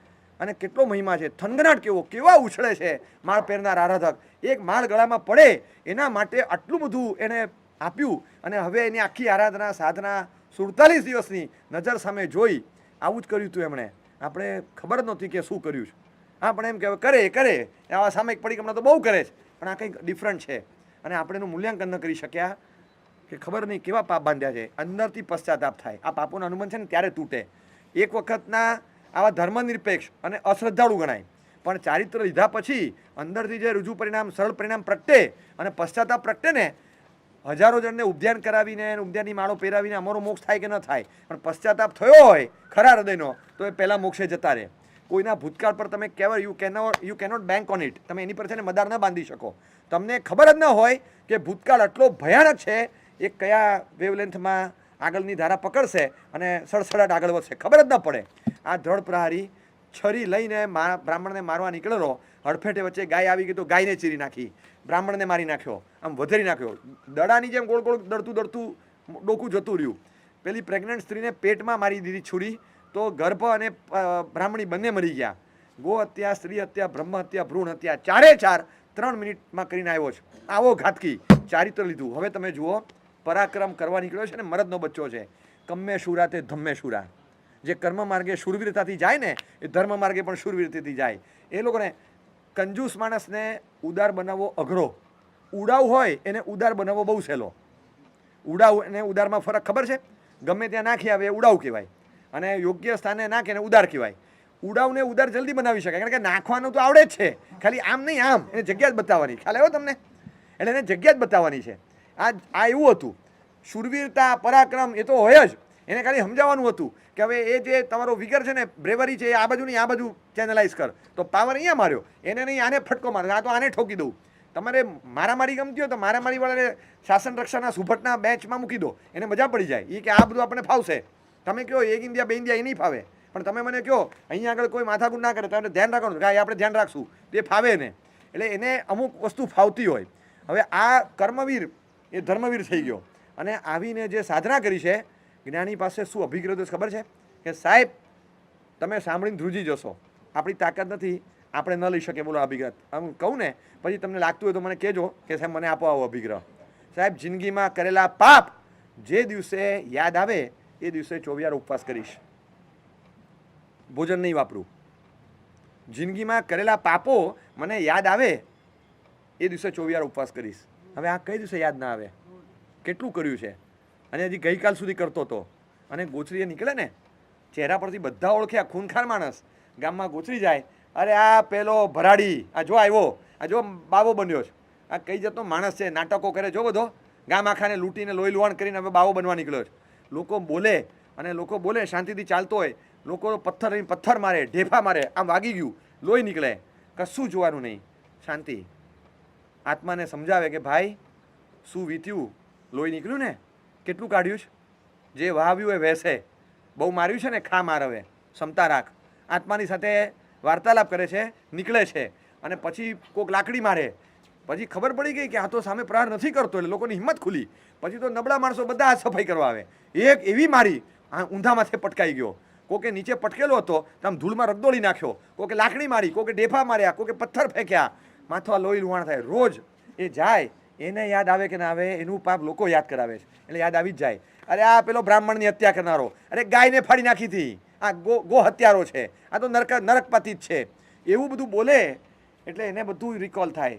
અને કેટલો મહિમા છે, થનગનાટ કેવા ઉછળે છે માળ પહેરનાર આરાધક. એક માળ ગળામાં પડે એના માટે આટલું બધું એને આપ્યું. અને હવે એની આખી આરાધના સાધના 47 દિવસની નજર સામે જોઈ આવું જ કર્યું હતું એમણે. આપણે ખબર જ નહોતી કે શું કર્યું છે. આપણે એમ કે કરે આવા સામયિક પડીકમણા તો બહુ કરે છે, પણ આ કંઈક ડિફરન્ટ છે. અને આપણે એનું મૂલ્યાંકન ન કરી શક્યા કે ખબર નહીં કેવા પાપ બાંધ્યા છે. અંદરથી પશ્ચાતાપ થાય. આ પાપોનું અનુબંધ છે ને ત્યારે તૂટે. એક વખતના આવા ધર્મનિરપેક્ષ અને અશ્રદ્ધાળુ ગણાય, પણ ચારિત્ર લીધા પછી અંદરથી જે રુજુ પરિણામ, સરળ પરિણામ પ્રગટે અને પશ્ચાતાપ પ્રગટે ને, હજારો જણને ઉપધ્યાન કરાવીને ઉપધ્યાનની માળો પહેરાવીને અમારો મોક્ષ થાય કે ન થાય, પણ પશ્ચાતાપ થયો હોય ખરા હૃદયનો તો એ પહેલાં મોક્ષે જતા રહે. કોઈના ભૂતકાળ પર તમે you cannot bank on it. તમે એની પર છે ને મદાર ન બાંધી શકો. તમને ખબર જ ન હોય કે ભૂતકાળ આટલો ભયાનક છે, એ કયા વેવલેન્થમાં આગળની ધારા પકડશે અને સડસડાટ આગળ વધશે, ખબર જ ન પડે. આ ધડ પ્રહારી છરી લઈને બ્રાહ્મણને મારવા નીકળેલો, હડફેટે વચ્ચે ગાય આવી ગઈ તો ગાયને ચીરી નાખી, બ્રાહ્મણને મારી નાખ્યો, આમ વધેરી નાખ્યો, દડાની જેમ ગોળ ગોળ દડતું ડોકું જતું રહ્યું. પેલી પ્રેગ્નન્ટ સ્ત્રીને પેટમાં મારી દીધી છુરી, તો ગર્ભ અને બ્રાહ્મણી બંને મરી ગયા. ગો હત્યા, સ્ત્રી હત્યા, બ્રહ્મ હત્યા, ભ્રૂણ હત્યા, 3 મિનિટમાં કરીને આવ્યો છે. આવો ઘાતકી ચારિત્ર લીધું. હવે તમે જુઓ, પરાક્રમ કરવા નીકળ્યો છે ને, મરદનો બચ્ચો છે. કમ્મે શુરા તે ધમ્મે શુરા. જે કર્મ માર્ગે શૂરવીરતાથી જાય ને એ ધર્મ માર્ગે પણ શૂરવીરતાથી જાય. એ લોકોને કંજૂસ માણસને ઉદાર બનાવવો અઘરો, ઉડાવ હોય એને ઉદાર બનાવવો બહુ સહેલો. ઉડાવ અને ઉદારમાં ફરક ખબર છે? ગમે ત્યાં નાખી આવે એ ઉડાવ કહેવાય, અને યોગ્ય સ્થાને નાખે એને ઉદાર કહેવાય. ઉડાવને ઉદાર જલ્દી બનાવી શકાય, કારણ કે નાખવાનું તો આવડે જ છે, ખાલી આમ નહીં આમ, એને જગ્યા જ બતાવવાની. ખ્યાલ આવ્યો તમને? એટલે એને જગ્યા જ બતાવવાની છે. આ એવું હતું. શૂરવીરતા, પરાક્રમ એ તો હોય જ, એને ખાલી સમજાવવાનું હતું કે હવે એ જે તમારો વિગર છે ને, બ્રેવરી છે, એ આ બાજુ નહીં આ બાજુ ચેનલાઇઝ કર. તો પાવર અહીંયા માર્યો, એને નહીં આને ફટકો મારે, આ તો આને ઠોકી દઉં. તમારે મારામારી ગમતી હોય તો મારામારીવાળાને શાસન રક્ષાના સુભટના બેન્ચમાં મૂકી દો, એને મજા પડી જાય. એ કે આ બધું આપણને ફાવશે. તમે કહો એક ઇન્ડિયા બે ઇન્ડિયા એ નહીં ફાવે, પણ તમે મને કહો અહીંયા આગળ કોઈ માથાકૂટ ના કરે તો ધ્યાન રાખવાનું કે આપણે ધ્યાન રાખશું, તે ફાવે ને. એટલે એને અમુક વસ્તુ ફાવતી હોય. હવે આ કર્મવીર એ ધર્મવીર થઈ ગયો અને આવીને જે સાધના કરી છે, જ્ઞાની પાસે શું અભિગ્રહ ખબર છે કે સાહેબ તમે સાંભળીને ધ્રુજી જશો, આપણી તાકાત નથી, આપણે ન લઈ શકીએ. બોલો અભિગ્રહ આમ કહું ને, પછી તમને લાગતું હોય તો મને કહેજો કે સાહેબ મને આપો આવો અભિગ્રહ. સાહેબ જિંદગીમાં કરેલા પાપ જે દિવસે યાદ આવે એ દિવસે 24 ઉપવાસ કરીશ, ભોજન નહીં વાપરું. જિંદગીમાં કરેલા પાપો મને યાદ આવે એ દિવસે 24 ઉપવાસ કરીશ. હવે આ કઈ દિવસે યાદ ના આવે? કેટલું કર્યું છે, અને હજી ગઈકાલ સુધી કરતો હતો. અને ગોચરીએ નીકળે ને, ચહેરા પરથી બધા ઓળખ્યા, ખૂનખાર માણસ. ગામમાં ગોચરી જાય, અરે આ પેલો ભરાડી, આ જો આવ્યો, આ જો બાવો બન્યો છે, આ કઈ જાતનો માણસ છે, નાટકો કરે જો બધો, ગામ આખાને લૂંટીને લોહી લુહાણ કરીને હવે બાવો બનવા નીકળ્યો છે. લોકો બોલે, અને લોકો બોલે શાંતિથી ચાલતો હોય, લોકો પથ્થર મારે, ઢેફા મારે, આમ વાગી ગયું, લોહી નીકળે, કશું જોવાનું નહીં, શાંતિ. આત્માને સમજાવે કે ભાઈ શું વીત્યું, લોહી નીકળ્યું ને, કેટલું કાઢ્યું છે, જે વાવ્યું એ વહેશે, બહુ માર્યું છે ને, ખા માર હવે, ક્ષમતા રાખ. આત્માની સાથે વાર્તાલાપ કરે છે, નીકળે છે. અને પછી કોઈક લાકડી મારે, પછી ખબર પડી ગઈ કે આ તો સામે પ્રહાર નથી કરતો, એટલે લોકોની હિંમત ખુલી. પછી તો નબળા માણસો બધા હાથ સફાઈ કરવા આવે. એક એવી મારી આ ઊંધા માથે પટકાઈ ગયો, કોકે નીચે પટકેલો હતો તો આમ ધૂળમાં રગદોળી નાખ્યો, કોકે લાકડી મારી, કોકે ડેફા માર્યા, કોકે પથ્થર ફેંક્યા, માથા લોહી લુહાણ થાય. રોજ એ જાય, એને યાદ આવે કે ના આવે, એનું પાપ લોકો યાદ કરાવે છે, એટલે યાદ આવી જ જાય. અરે આ પેલો બ્રાહ્મણની હત્યા કરનારો, અરે ગાયને ફાડી નાખી હતી, આ ગો હત્યારો છે, આ તો નરકપતિ જ છે, એવું બધું બોલે એટલે એને બધું રિકોલ થાય.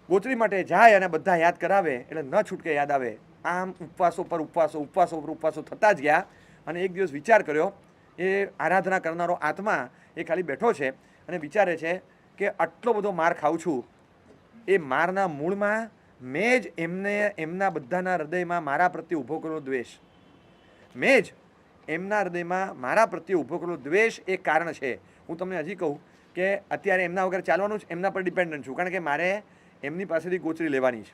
ગોચરી માટે જાય અને બધા યાદ કરાવે એટલે ન છૂટકે યાદ આવે. આમ ઉપવાસો પર ઉપવાસો થતા જ ગયા. અને એક દિવસ વિચાર કર્યો, એ આરાધના કરનારો આત્મા એ ખાલી બેઠો છે અને વિચારે છે કે આટલો બધો માર ખાઉં છું, એ મારના મૂળમાં મેં જ એમના બધાના હૃદયમાં મારા પ્રત્યે ઊભો કરેલો દ્વેષ, મેં જ એમના હૃદયમાં મારા પ્રત્યે ઊભો કરેલો દ્વેષ એ કારણ છે. હું તમને હજી કહું કે અત્યારે એમના વગર ચાલવાનું જ, એમના પર ડિપેન્ડન્ટ છું, કારણ કે મારે એમની પાસેથી ગોચરી લેવાની છે.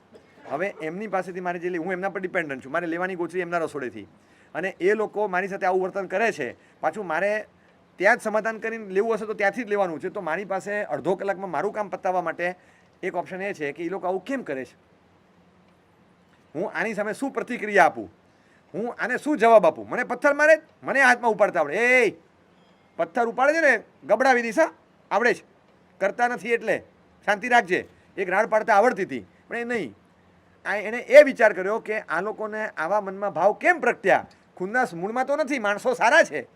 હવે એમની પાસેથી મારે જે હું એમના પર ડિપેન્ડન્ટ છું, મારે લેવાની ગોચરી એમના રસોડેથી, અને એ લોકો મારી સાથે આવું વર્તન કરે છે, પાછું મારે ત્યાં જ સમાધાન કરીને લેવું હશે તો ત્યાંથી જ લેવાનું છે. તો મારી પાસે અડધો કલાકમાં મારું કામ પતાવવા માટે એક ઓપ્શન એ છે કે એ લોકો આવું કેમ કરે છે, હું આની સામે શું પ્રતિક્રિયા આપું, હું આને શું જવાબ આપું. મને પથ્થર મારે, મને હાથમાં ઉપાડતા આવડે, એ પથ્થર ઉપાડે છે ને ગબડાવી દઈશ, આવડે છે, કરતા નથી એટલે શાંતિ રાખજે. એક રાડ પાડતા આવડતી હતી પણ એ નહીં. એણે એ વિચાર કર્યો કે આ લોકોને આવા મનમાં ભાવ કેમ પ્રગટ્યા, ખુન્નસ મૂળમાં તો નથી, માણસો સારા છે,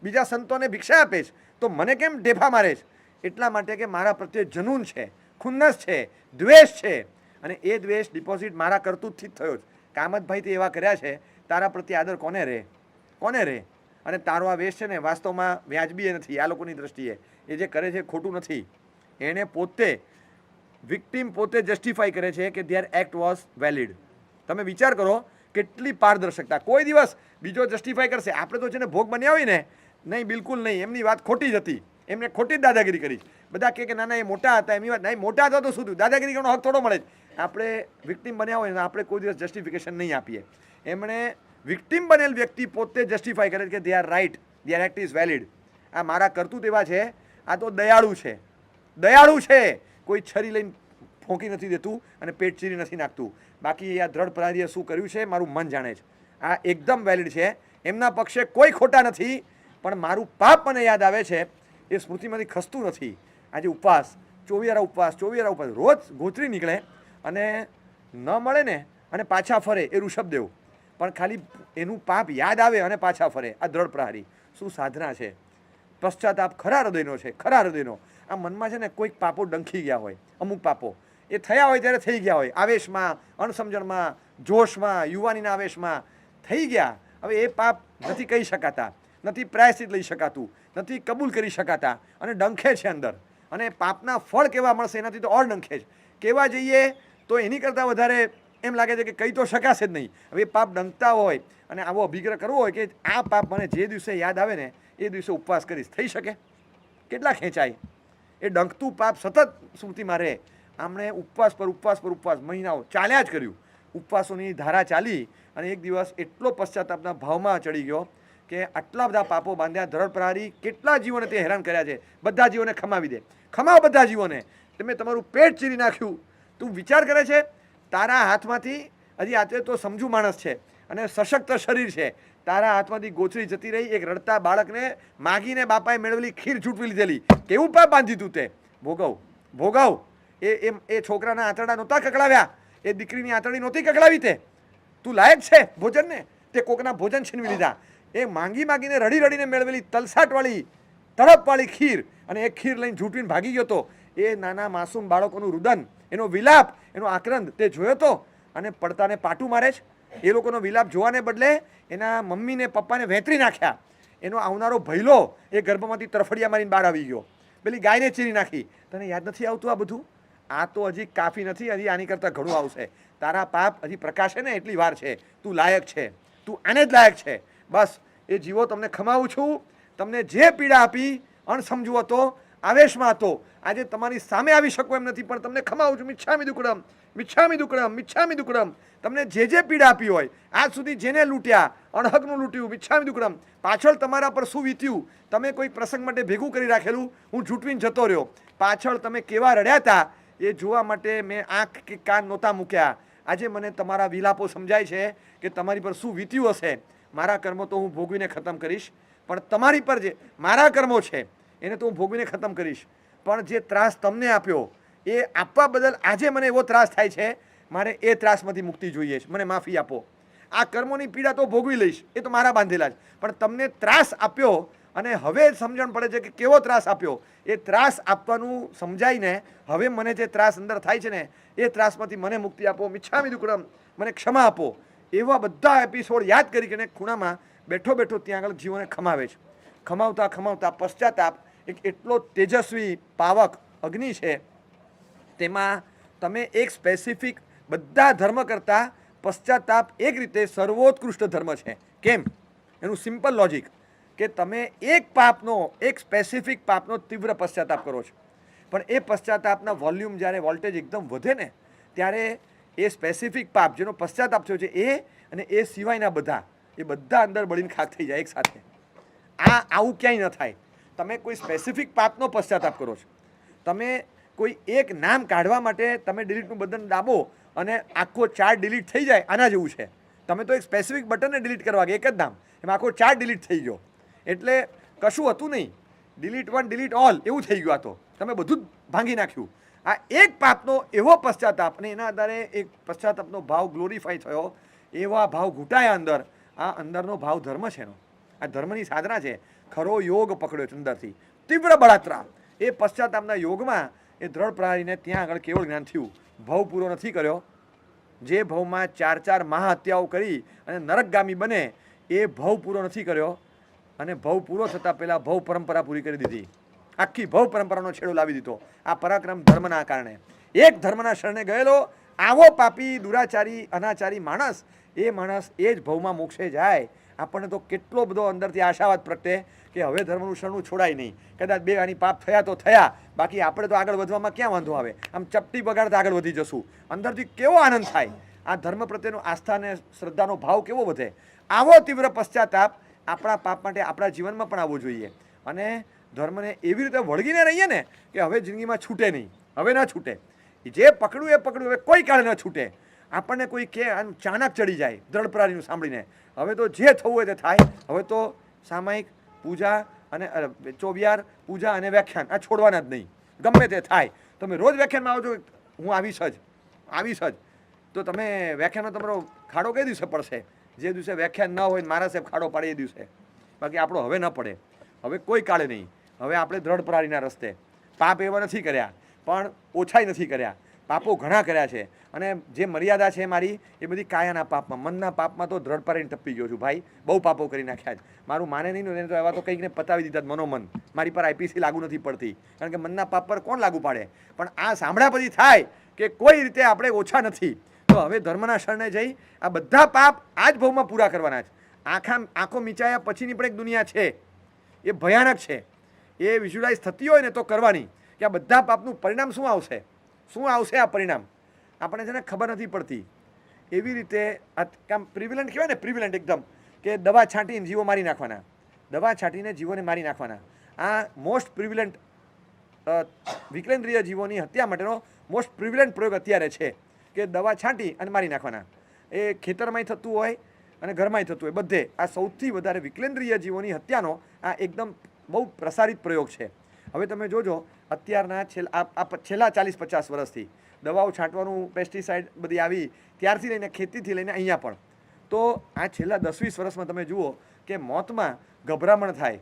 બીજા સંતોને ભિક્ષા આપે છે, તો મને કેમ ઢેફા મારે છે, એટલા માટે કે મારા પ્રત્યે જનૂન છે, ખુન્નસ છે, દ્વેષ છે. અને એ દ્વેષ ડિપોઝિટ મારા કરતૂતથી જ થયો છે. કામતભાઈથી એવા કર્યા છે, તારા પ્રત્યે આદર કોને રહે. અને તારો આ વેશ છે ને વાસ્તવમાં વ્યાજબી નથી આ લોકોની દ્રષ્ટિએ, એ જે કરે છે ખોટું નથી. એણે પોતે વિક્ટિમ પોતે જસ્ટિફાઈ કરે છે કે ધેર એક્ટ વોઝ વેલિડ. તમે વિચાર કરો કેટલી પારદર્શકતા. કોઈ દિવસ બીજો જસ્ટિફાઈ કરશે, આપણે તો છે ને ભોગ બન્યા હોય ને, નહીં બિલકુલ નહીં, એમની વાત ખોટી જ હતી, એમને ખોટી જ દાદાગીરી કરી. બધા કે ના એ મોટા હતા, એમની વાત નહીં, મોટા હતા તો શું થયું, દાદાગીરી કરવાનો હક થોડો મળે છે. આપણે વિક્ટિમ બન્યા હોય ને આપણે કોઈ દિવસ જસ્ટિફિકેશન નહીં આપીએ. એમણે વિક્ટિમ બનેલ વ્યક્તિ પોતે જસ્ટિફાઈ કરે કે they are right, their act is valid. આ મારા કરતૂત એવા છે, આ તો દયાળુ છે, કોઈ છરી લઈને ફોંકી નથી દેતું અને પેટ ચીરી નથી નાખતું. બાકી આ દ્રઢ પ્રહારીએ શું કર્યું છે મારું મન જાણે છે. આ એકદમ વેલિડ છે, એમના પક્ષે કોઈ ખોટા નથી, પણ મારું પાપ મને યાદ આવે છે, એ સ્મૃતિમાંથી ખસતું નથી. આજે ઉપવાસ, ચોવીયારા ઉપવાસ, રોજ ગોચરી નીકળે અને ન મળે ને અને પાછા ફરે, એ ઋષભદેવ. પણ ખાલી એનું પાપ યાદ આવે અને પાછા ફરે, આ દ્રઢ પ્રહારી. શું સાધના છે, પશ્ચાતાપ ખરા હૃદયનો. આ મનમાં છે ને કોઈક પાપો ડંખી ગયા હોય, અમુક પાપો એ થયા હોય ત્યારે થઈ ગયા હોય, આવેશમાં, અણસમજણમાં, જોશમાં, યુવાનીના આવેશમાં થઈ ગયા. હવે એ પાપ નથી કહી શકાતા, નથી પ્રાયશ્ચિત લઈ શકાતું, નથી કબૂલ કરી શકાતા અને ડંખે છે અંદર. અને પાપના ફળ કેવા મળશે એનાથી તો ઓર ડંખે છે. કેવા જઈએ તો એની કરતાં વધારે એમ લાગે છે કે કહી તો શકાશે જ નહીં. હવે એ પાપ ડંખતા હોય અને આવો અભિગ્રહ કરવો હોય કે આ પાપ મને જે દિવસે યાદ આવે ને એ દિવસે ઉપવાસ કરીશ, થઈ શકે? કેટલા ખેંચાય? એ ડંખતું પાપ સતત સ્મૃતિમાં રહે. આમણે ઉપવાસ પર મહિનાઓ ચાલ્યા જ કર્યું, ઉપવાસોની ધારા ચાલી અને એક દિવસ એટલો પશ્ચાતાપના ભાવમાં ચડી ગયો કે આટલા બધા પાપો બાંધ્યા. ધરડ પ્રહારી કેટલા જીવોને તે હેરાન કર્યા છે, બધા જીવોને ખમાવી દે, ખમાવો બધા જીવોને. તમે તમારું પેટ ચીરી નાખ્યું. તું વિચાર કરે છે તારા હાથમાંથી, હજી આજે તો સમજુ માણસ છે અને સશક્ત શરીર છે, તારા હાથમાંથી ગોચરી જતી રહી, એક રડતા બાળકને માગીને બાપાએ મેળવેલી ખીર છૂટવી લીધેલી. કેવું પાપ બાંધી તું તે? ભોગવ. એ છોકરાના આંતરડા નહોતા કકડાવ્યા, એ દીકરીની આંતરડી નહોતી કકડાવી તે. તું લાયક છે ભોજનને, તે કોકના ભોજન છીનવી લીધા. એ માગીને રડીને મેળવેલી તલસાટવાળી, તડપવાળી ખીર, અને એ ખીર લઈને ઝૂંટવીને ભાગી ગયો તો. એ નાના માસૂમ બાળકોનું રુદન, એનો વિલાપ, એનો આક્રંદ તે જોયો તો. અને પડતાને પાટું મારે છે. એ લોકોનો વિલાપ જોવાને બદલે એના મમ્મીને પપ્પાને વેતરી નાખ્યા. એનો આવનારો ભૈલો એ ગર્ભમાંથી તરફડિયા મારીને બહાર આવી ગયો, પેલી ગાયને ચીરી નાખી. તને યાદ નથી આવતું આ બધું? આ તો હજી કાફી નથી, હજી આની કરતાં ઘણું આવશે. તારા પાપ હજી પ્રકાશે ને એટલી વાર છે. તું લાયક છે, તું આને જ લાયક છે. બસ એ જીવો તમને ખમાવું છું. તમને જે પીડા આપી, અણસમજુ હતો, આવેશમાં હતો, આજે તમારી સામે આવી શકો એમ નથી, પણ તમને ખમાવું છું, મિચ્છામિ દુક્કડમ, મિચ્છામિ દુક્કડમ, મિચ્છામિ દુક્કડમ. તમને જે પીડા આપી હોય, આજ સુધી જેને લૂંટ્યા, અણહકનું લૂંટ્યું, મિચ્છામિ દુક્કડમ. પાછળ તમારા પર શું વીત્યું, તમે કોઈ પ્રસંગ માટે ભેગું કરી રાખેલું, હું જૂટવીને જતો રહ્યો, પાછળ તમે કેવા રડ્યા હતા એ જોવા માટે મેં આંખ કે કાન નહોતા મૂક્યા. આજે મને તમારા વિલાપો સમજાય છે કે તમારી પર શું વીત્યું હશે. મારા કર્મો તો હું ભોગવીને ખતમ કરીશ, પણ તમારી પર જે મારા કર્મો છે એને તો હું ભોગવીને ખતમ કરીશ, પણ જે ત્રાસ તમને આપ્યો એ આપવા બદલ આજે મને એવો ત્રાસ થાય છે, મારે એ ત્રાસમાંથી મુક્તિ જોઈએ છે, મને માફી આપો. આ કર્મોની પીડા તો ભોગવી લઈશ, એ તો મારા બાંધેલા જ, પણ તમને ત્રાસ આપ્યો અને હવે સમજણ પડે છે કે કેવો ત્રાસ આપ્યો. એ ત્રાસ આપવાનું સમજાઈને હવે મને જે ત્રાસ અંદર થાય છે ને એ ત્રાસમાંથી મને મુક્તિ આપો, મિચ્છામિ દુક્કડમ, મને ક્ષમા આપો. એવા બધા એપિસોડ યાદ કરીને ખૂણામાં બેઠો બેઠો ત્યાં આગળ જીવોને ખમાવે છે. ખમાવતા ખમાવતા પશ્ચાતાપ એક એટલો તેજસ્વી પાવક અગ્નિ છે, તેમાં તમે એક સ્પેસિફિક બધા ધર્મ કરતાં પશ્ચાતાપ એક રીતે સર્વોત્કૃષ્ટ ધર્મ છે. કેમ? એનું સિમ્પલ લોજિક કે તમે એક પાપનો, એક સ્પેસિફિક પાપનો તીવ્ર પશ્ચાતાપ કરો છો, પણ એ પશ્ચાતાપના વોલ્યુમ જ્યારે વોલ્ટેજ એકદમ વધે ને ત્યારે એ સ્પેસિફિક પાપ જેનો પશ્ચાતાપ થયો છે એ અને એ સિવાયના બધા એ બધા અંદર બળીને ખાક થઈ જાય એકસાથે. આવું ક્યાંય ન થાય. તમે કોઈ સ્પેસિફિક પાપનો પશ્ચાતાપ કરો છો, તમે કોઈ એક નામ કાઢવા માટે તમે ડિલીટનું બટન દાબો અને આખો ચાર્ટ ડિલીટ થઈ જાય, આના જેવું છે. તમે તો એક સ્પેસિફિક બટનને ડિલીટ કરવા ગયા, એક જ નામ, એમાં આખો ચાર્ટ ડિલીટ થઈ ગયો. એટલે કશું હતું નહીં, ડિલીટ વન ડિલીટ ઓલ એવું થઈ ગયું. આ તો તમે બધું જ ભાંગી નાખ્યું. આ એક પાપનો એવો પશ્ચાતાપ અને એના આધારે એક પશ્ચાતાપનો ભાવ ગ્લોરીફાઈ થયો, એવા ભાવ ઘૂંટાયા અંદર. આ અંદરનો ભાવ ધર્મ છે એનો, આ ધર્મની સાધના છે. ખરો યોગ પકડ્યો છે અંદરથી, તીવ્ર બળાત્રા. એ પશ્ચાતાપના યોગમાં એ દ્રઢ પ્રહારીને ત્યાં આગળ કેવળ જ્ઞાન થયું. ભવ પૂરો નથી કર્યો. જે ભવમાં 4 મહાહત્યાઓ કરી અને નરકગામી બને એ ભવ પૂરો નથી કર્યો, અને ભવ પૂરો થતાં પહેલાં ભવ પરંપરા પૂરી કરી દીધી. આખી ભવ પરંપરાનો છેડો લાવી દીધો આ પરાક્રમ ધર્મના કારણે. એક ધર્મના શરણે ગયેલો આવો પાપી, દુરાચારી, અનાચારી માણસ, એ માણસ એ જ ભવમાં મોક્ષે જાય. આપણને તો કેટલો બધો અંદરથી આશાવાદ પ્રગટે કે હવે ધર્મનું શરણું છોડાય નહીં. કદાચ બે આની પાપ થયા તો થયા, બાકી આપણે તો આગળ વધવામાં ક્યાં વાંધો આવે, આમ ચપટી બગાડતા આગળ વધી જશું. અંદરથી કેવો આનંદ થાય, આ ધર્મ પ્રત્યેનો આસ્થા અને શ્રદ્ધાનો ભાવ કેવો વધે. આવો તીવ્ર પશ્ચાતાપ આપણા પાપ માટે આપણા જીવનમાં પણ આવવો જોઈએ, અને ધર્મને એવી રીતે વળગીને રહીએ ને કે હવે જિંદગીમાં છૂટે નહીં, હવે ના છૂટે. જે પકડ્યું એ પકડ્યું, હવે કોઈ કાળે ન છૂટે. આપણને કોઈ કે ચાણક ચડી જાય દ્રઢ પ્રહારીનું સાંભળીને, હવે તો જે થવું હોય તે થાય. હવે તો સામાયિક પૂજા અને ચોવિયાર પૂજા અને વ્યાખ્યાન આ છોડવાના જ નહીં, ગમે તે થાય. તમે રોજ વ્યાખ્યાનમાં આવજો, હું આવીશ જ, તો તમે વ્યાખ્યાનનો તમારો ખાડો કઈ દિવસે પડશે? જે દિવસે વ્યાખ્યાન ન હોય મારા સાહેબ ખાડો પાડે એ દિવસે. બાકી આપણો હવે ન પડે, હવે કોઈ કાળે નહીં. હવે આપણે દ્રઢ પ્રહારીના રસ્તે. પાપ એવા નથી કર્યા, પણ ઓછાય નથી કર્યા, પાપો ઘણા કર્યા છે. અને જે મર્યાદા છે મારી એ બધી કાયાના પાપમાં, મનના પાપમાં તો દ્રઢ પ્રહારીને ટપી ગયો છું ભાઈ. બહુ પાપો કરી નાખ્યા છે. મારું માને નહીં ને તો એવા તો કંઈકને પતાવી દીધા મનોમન. મારી પર આઈપીસી લાગુ નથી પડતી, કારણ કે મનના પાપ પર કોણ લાગુ પાડે. પણ આ સાંભળ્યા પછી થાય કે કોઈ રીતે આપણે ઓછા નથી. તો હવે ધર્મના શરણે જઈ આ બધા પાપ આ જ ભવમાં પૂરા કરવાના છે. આંખો મીચાયા પછીની પણ એક દુનિયા છે, એ ભયાનક છે. એ વિઝ્યુલાઇઝ થતી હોય ને તો કરવાની, કે આ બધા પાપનું પરિણામ શું આવશે, શું આવશે આ પરિણામ આપણે છે ને ખબર નથી પડતી. એવી રીતે કામ પ્રિવિલન્ટ કહેવાય ને, પ્રિવિલન્ટ એકદમ, કે દવા છાંટીને જીવો મારી નાખવાના, દવા છાંટીને જીવોને મારી નાખવાના. આ મોસ્ટ પ્રિવિલન્ટ વિકલેન્દ્રિય જીવોની હત્યા માટેનો મોસ્ટ પ્રિવિલન્ટ પ્રયોગ અત્યારે છે, કે દવા છાંટી અને મારી નાખવાના. એ ખેતરમાંય થતું હોય અને ઘરમાંય થતું હોય, બધે આ સૌથી વધારે વિકલેન્દ્રિય જીવોની હત્યાનો આ એકદમ બહુ પ્રસારિત પ્રયોગ છે. હવે તમે જોજો અત્યારના છેલ્લા 40-50 વર્ષથી દવાઓ છાંટવાનું, પેસ્ટિસાઇડ બધી આવી ત્યારથી લઈને ખેતીથી લઈને અહીંયા પણ, તો આ છેલ્લા 10-20 વર્ષમાં તમે જુઓ કે મોતમાં ગભરામણ થાય,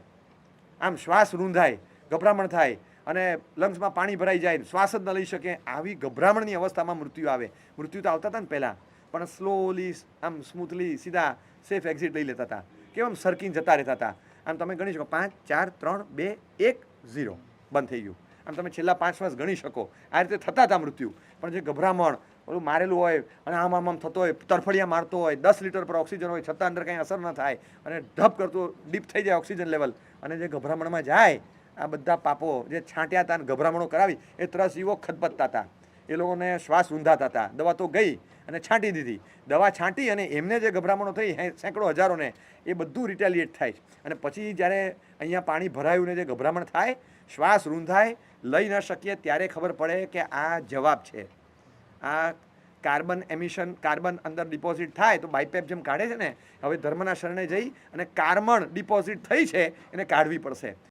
આમ શ્વાસ રૂંધાય, ગભરામણ થાય અને લંગ્સમાં પાણી ભરાઈ જાય, શ્વાસ જ ન લઈ શકે, આવી ગભરામણની અવસ્થામાં મૃત્યુ આવે. મૃત્યુ તો આવતા હતા ને પહેલાં, પણ સ્લોલી આમ સ્મૂથલી સીધા સેફ એક્ઝિટ લઈ લેતા હતા, કેમ આમ સરકીને જતા રહેતા હતા. આમ તમે ગણી શકો 5, 4, 3, 2, 1, 0 બંધ થઈ ગયું. આમ તમે છેલ્લા 5 વર્ષ ગણી શકો. આ રીતે થતા હતા મૃત્યુ. પણ જે ગભરામણ, ઓલું મારેલું હોય અને આમ થતો હોય, તરફડિયા મારતો હોય, 10 લીટર પર ઓક્સિજન હોય છતાં અંદર કંઈ અસર ન થાય અને ઢપ કરતો ડીપ થઈ જાય ઓક્સિજન લેવલ, અને જે ગભરામણમાં જાય, આ બધા પાપો જે છાંટ્યા હતા અને ગભરામણો કરાવી એ ત્રસજીવો ખદબદતા હતા, એ લોકોને શ્વાસ રૂંધાતા હતા. દવા તો ગઈ અને છાંટી દીધી. દવા છાંટી અને એમને જે ગભરામણો થઈ સેંકડો હજારોને, એ બધું રિટેલિએટ થાય છે. અને પછી જ્યારે અહીંયા પાણી ભરાયું ને જે ગભરામણ થાય, શ્વાસ રૂંધાય, લઈ ન શકીએ, ત્યારે ખબર પડે કે આ જવાબ છે. આ કાર્બન એમિશન, કાર્બન અંદર ડિપોઝિટ થાય તો બાયપેપ જેમ કાઢે છે ને, હવે ધર્મના શરણે જઈ અને કાર્બન ડિપોઝિટ થઈ છે એને કાઢવી પડશે.